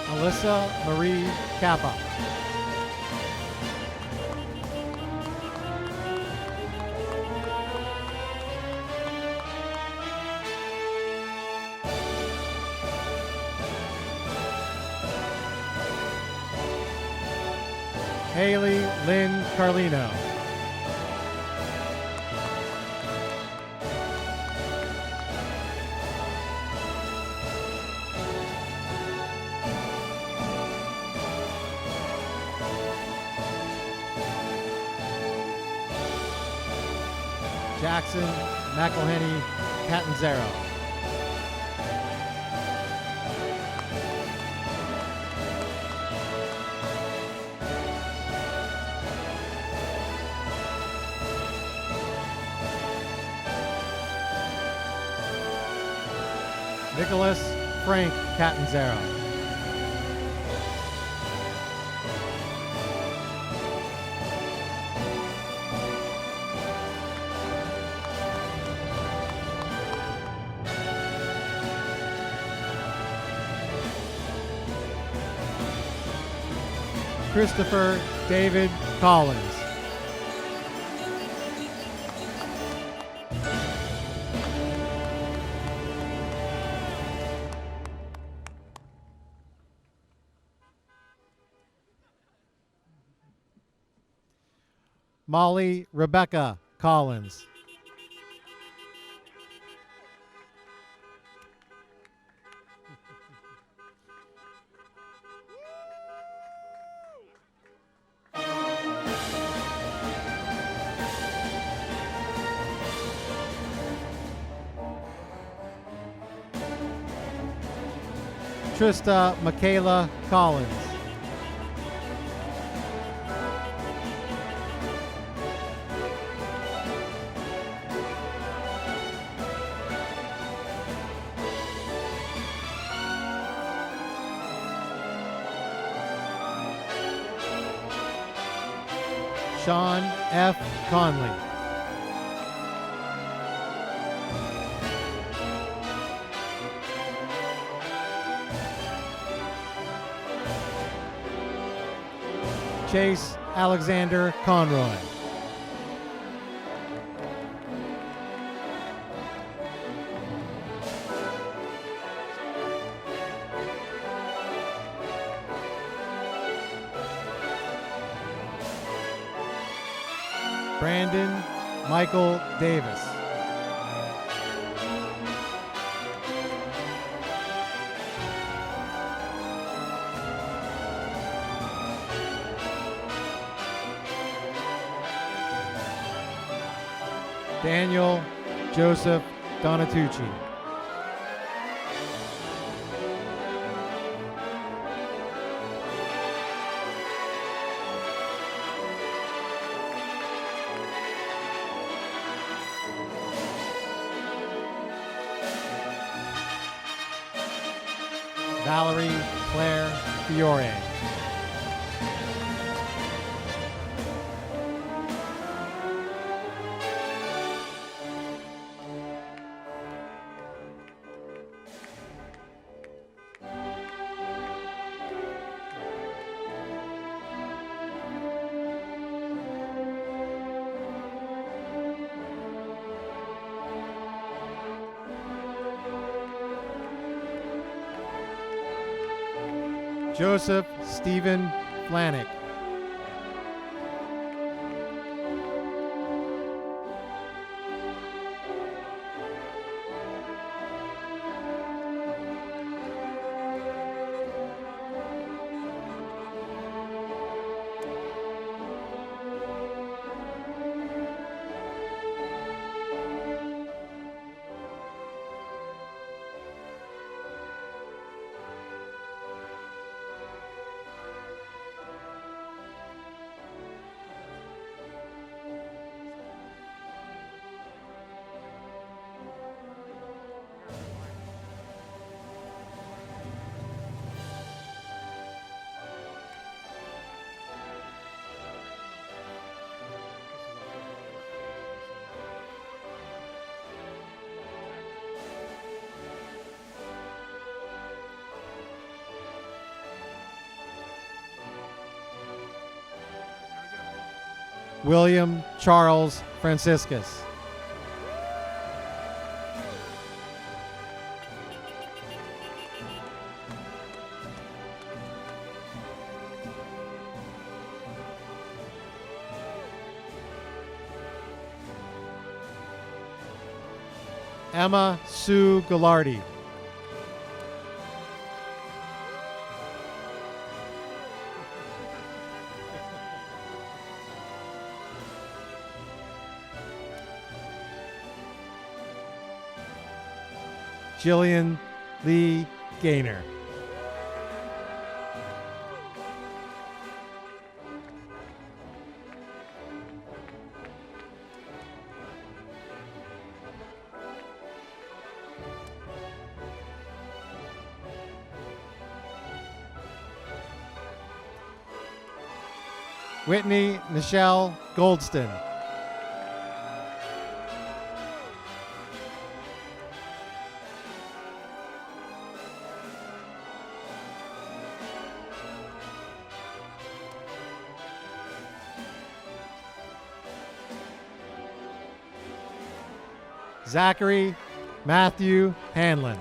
Alyssa Marie Kappa. Haley Lynn Carlino. Jackson McElhenney Catanzaro. Nicholas Frank Catanzaro. Christopher David Collins. Molly Rebecca Collins. Trista Michaela Collins. Sean F. Conley. Chase Alexander Conroy. Brandon Michael Davis. Daniel Joseph Donatucci. Valerie Claire Fiore. Joseph Stephen Flanick. William Charles Franciscus. Emma Sue Gallardi. Jillian Lee Gaynor. Whitney Nichelle Goldston. Zachary Matthew Hanlon.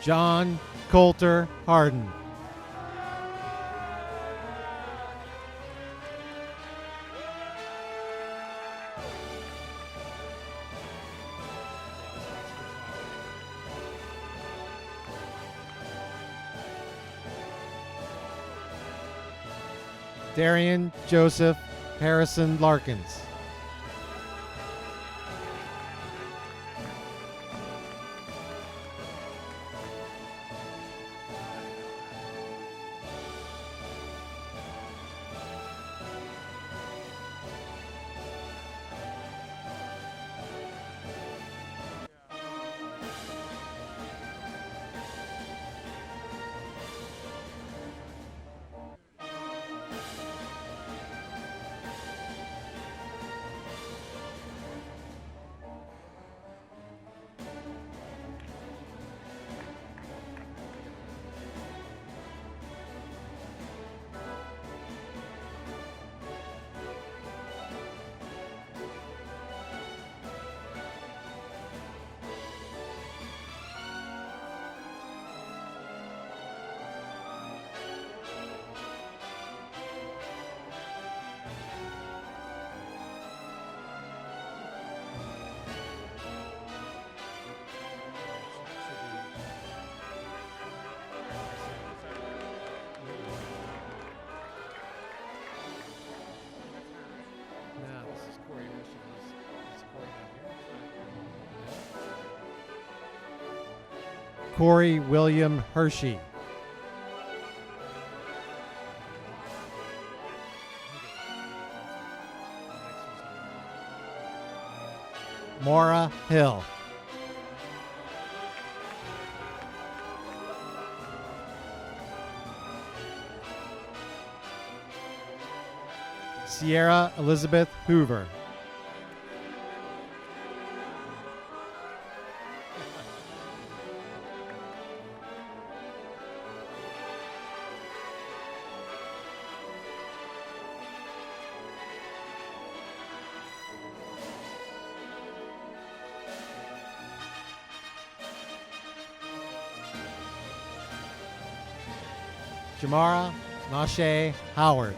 John Coulter Harden. Darian Joseph Harrison Larkins. Corey William Hershey. Maura Hill. Sierra Elizabeth Hoover. Jamara Nashe Howard.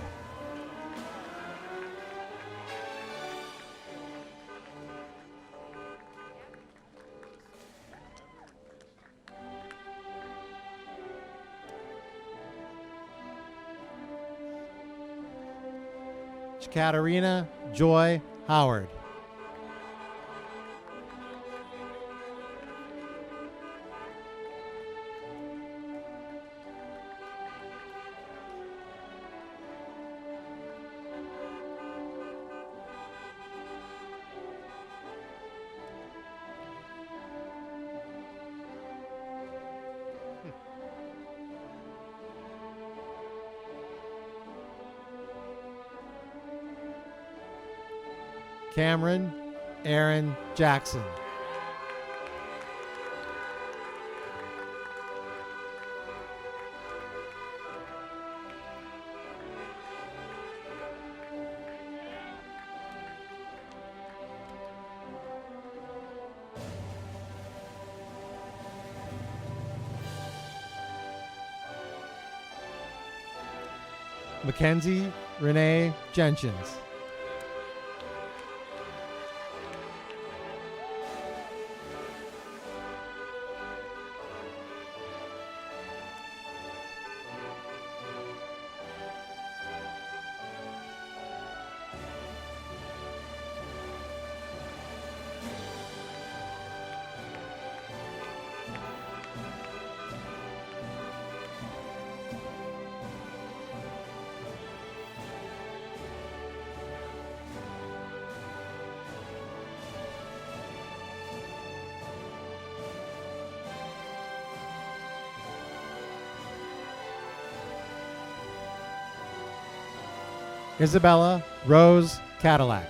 Katarina Joy Howard. Cameron Aaron Jackson. Mackenzie Renee Jenkins. Isabella Rose Cadillac.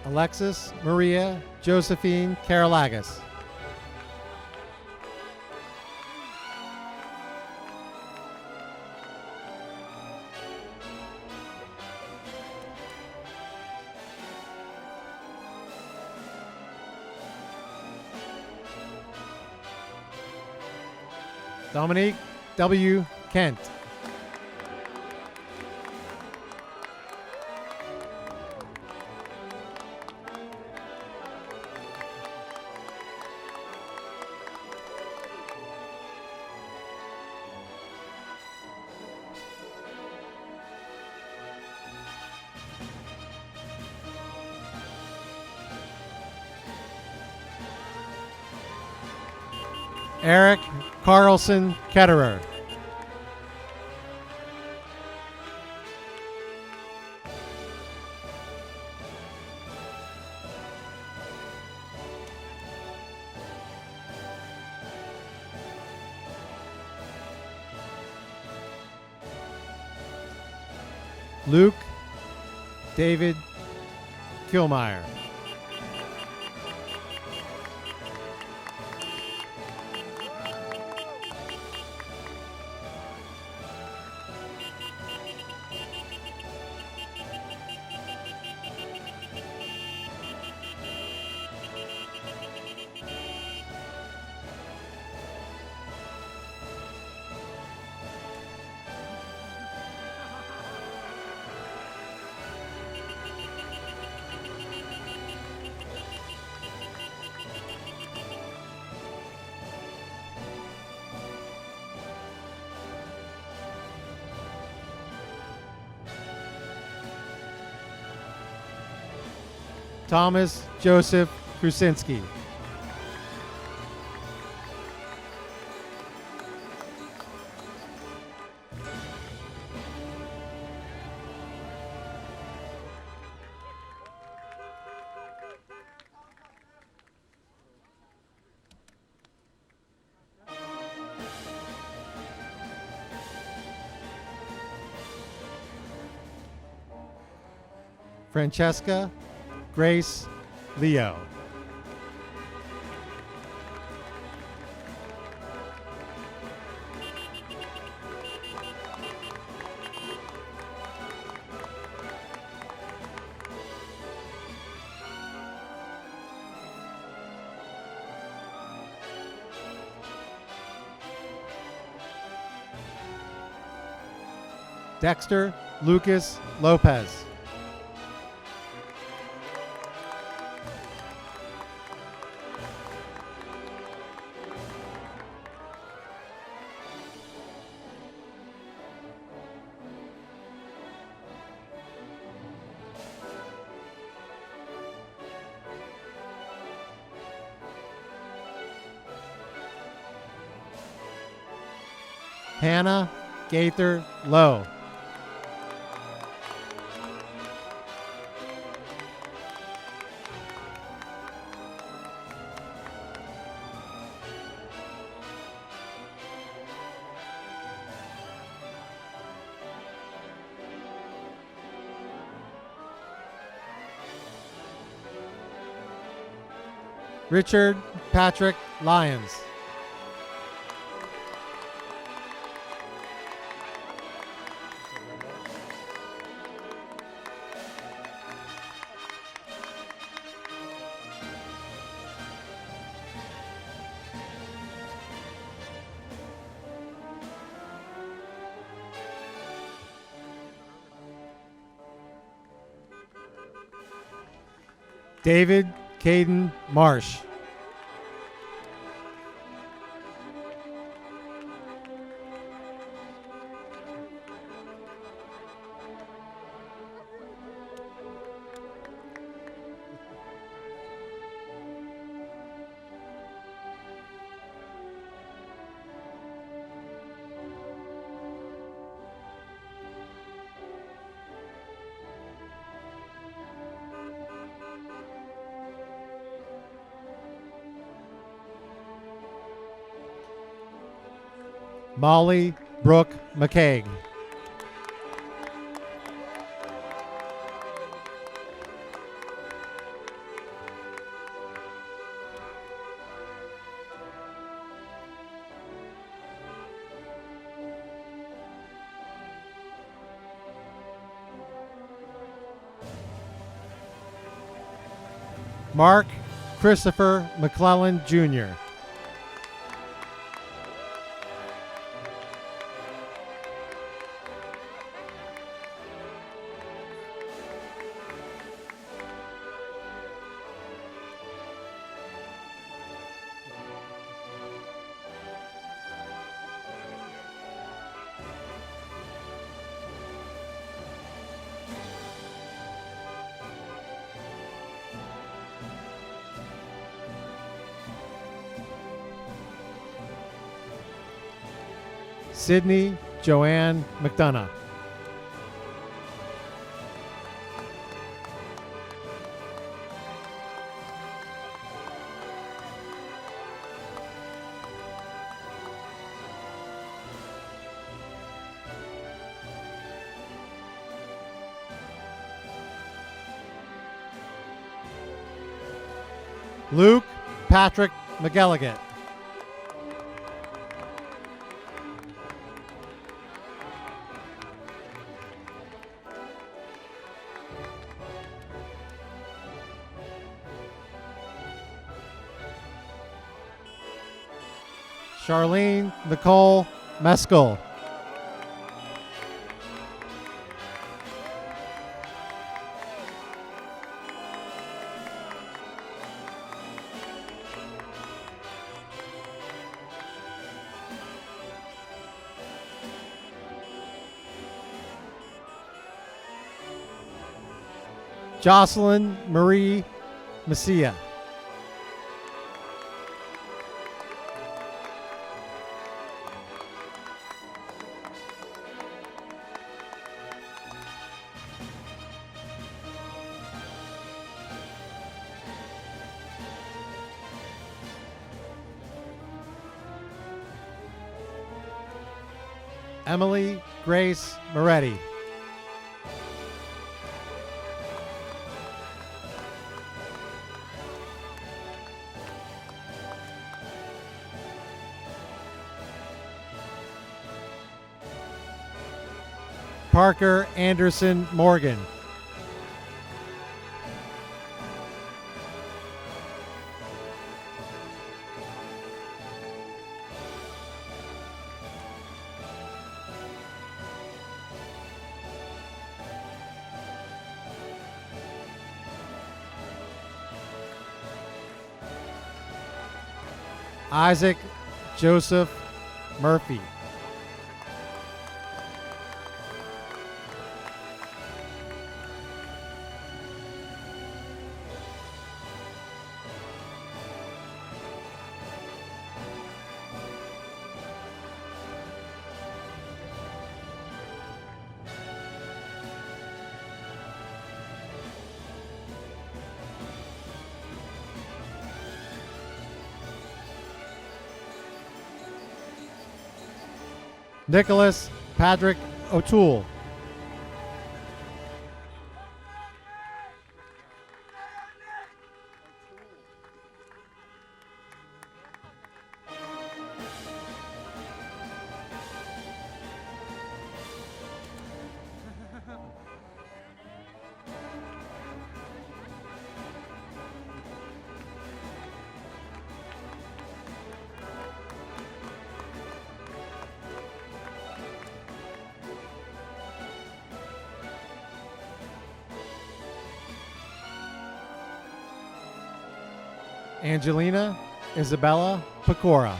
Alexis Maria Josephine Karolagas. Dominique W. Kent. Eric Carlson Ketterer. Luke David Kilmeyer. Thomas Joseph Krusinski. Francesca Grace Leo. Dexter Lucas Lopez. Hannah Gaither Lowe. Richard Patrick Lyons. David Caden Marsh. Molly Brooke McCaig. Mark Christopher McClellan Jr. Sydney Joanne McDonough. Luke Patrick McElligott. Charlene Nicole Meskel. Jocelyn Marie Messia. Emily Grace Moretti. Parker Anderson Morgan. Isaac Joseph Murphy. Nicholas Patrick O'Toole. Angelina Isabella Pecora.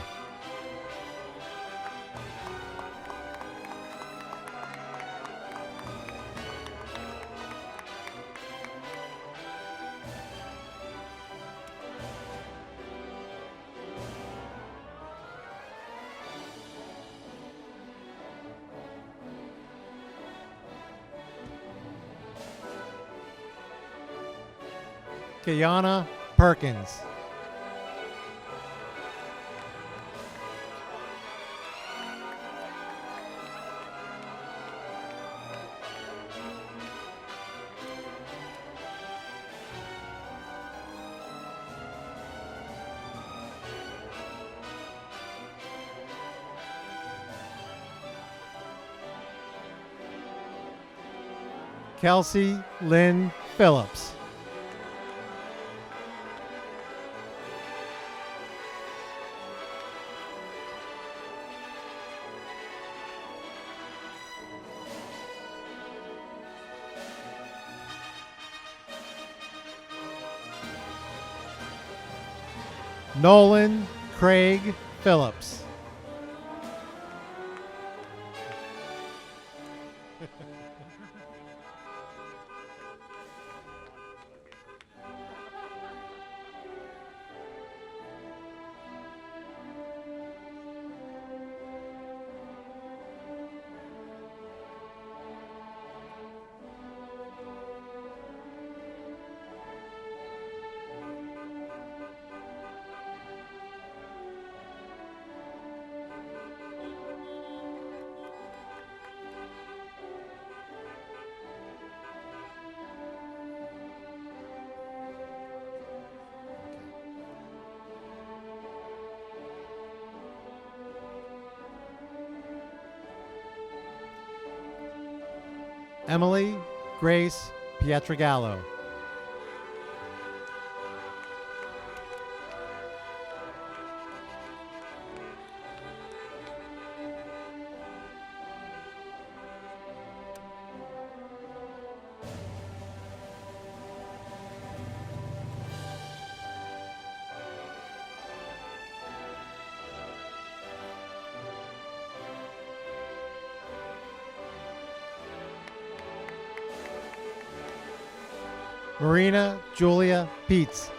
Kayana Perkins. Kelsey Lynn Phillips. Nolan Craig Phillips. Emily Grace Pietragallo. Marina Julia Peets.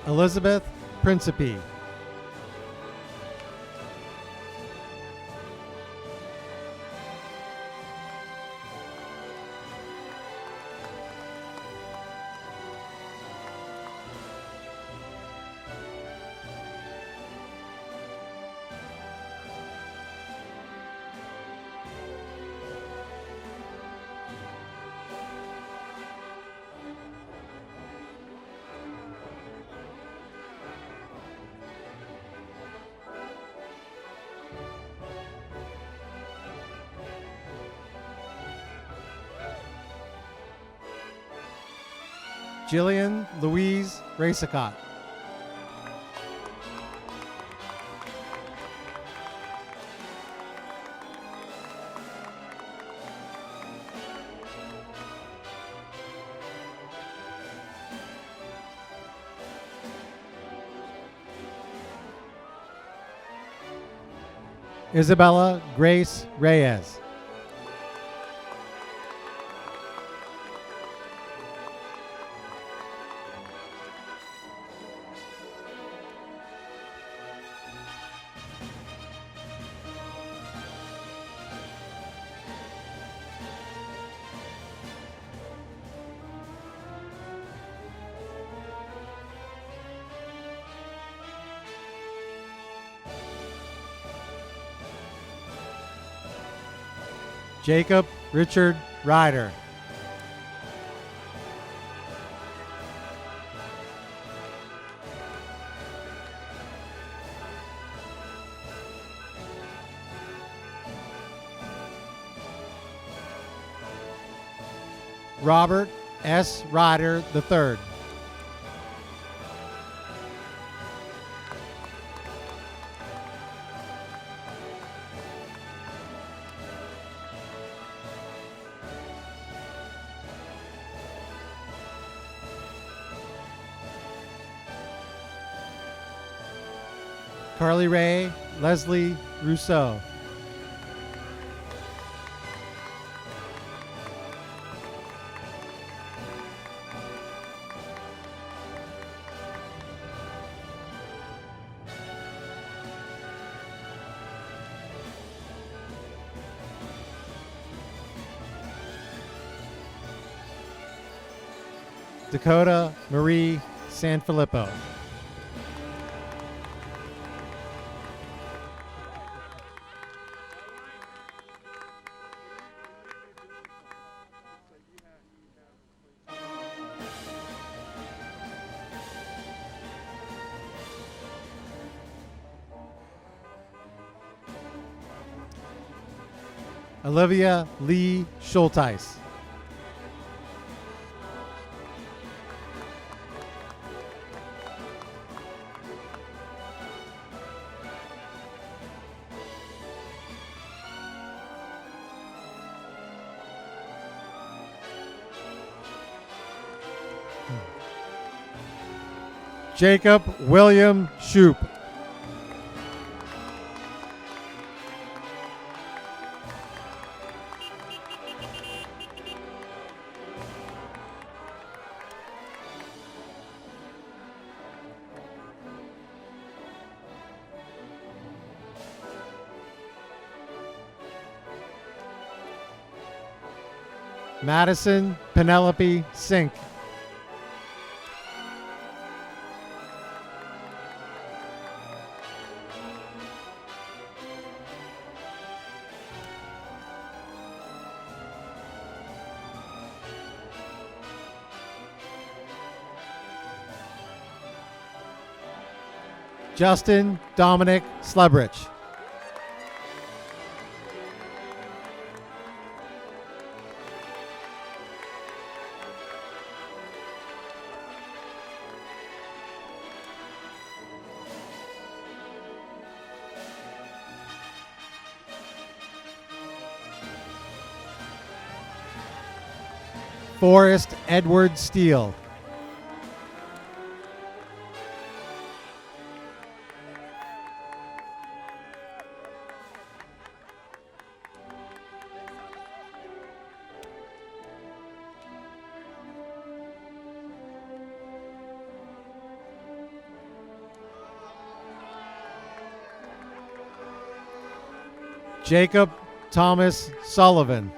Elizabeth Principe. Jillian Louise Racicott. Isabella Grace Reyes. Jacob Richard Ryder. Robert S. Ryder III. Carly Ray Leslie Rousseau. Dakota Marie Sanfilippo. Olivia Lee Schulteis. Jacob William Shoup. Madison Penelope Sink. Justin Dominic Slebrich. Forrest Edward Steele. Jacob Thomas Sullivan.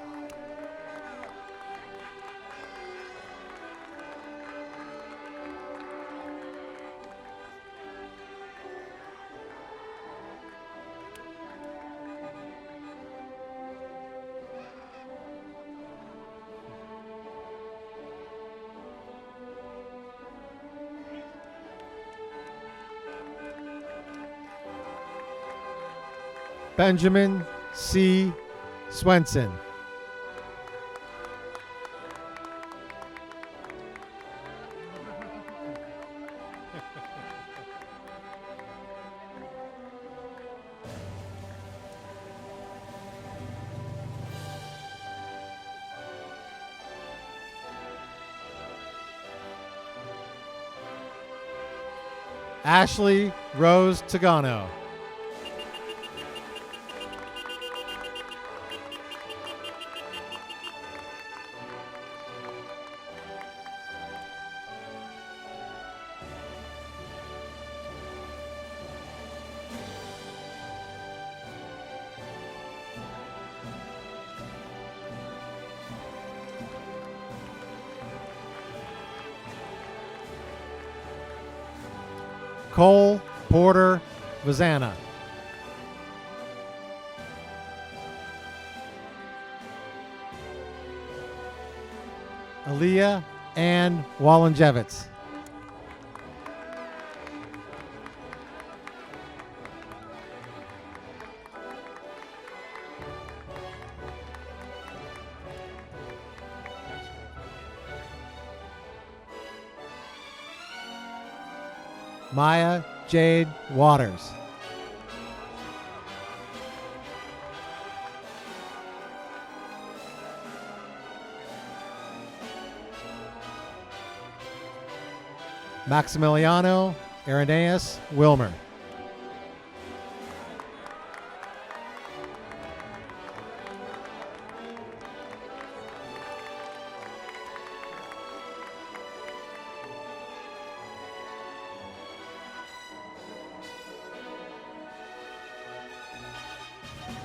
Benjamin C. Swenson. Ashley Rose Tagano. Cole Porter Vazana. Aaliyah Ann Wallenjevitz. Maya Jade Waters. Maximiliano Irenaeus Wilmer.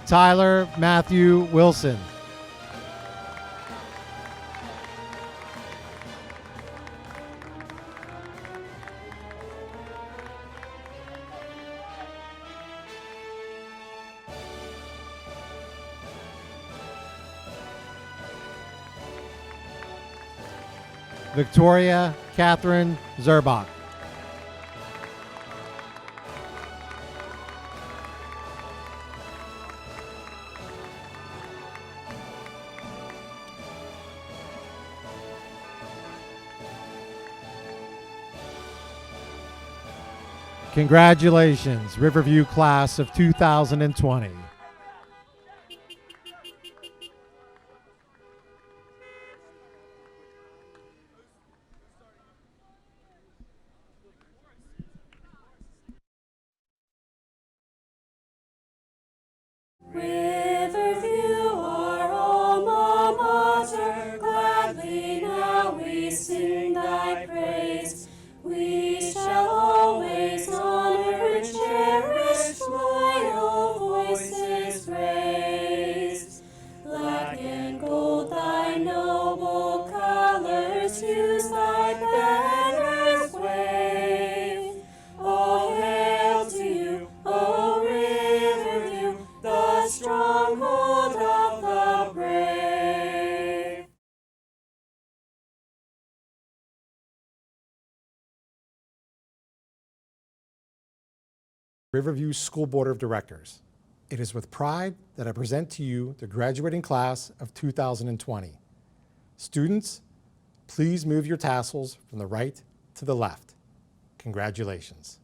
Tyler Matthew Wilson. Victoria Catherine Zerbach. Congratulations, Riverview class of 2020. Riverview, our alma mater, gladly now we sing thy praise. We shall always honor and cherish loyal voices raised. Black and gold, thy noble colors, use thy banners wave. All hail to you, O Riverview, the stronghold of the brave. Riverview School Board of Directors. It is with pride that I present to you the graduating class of 2020. Students, please move your tassels from the right to the left. Congratulations.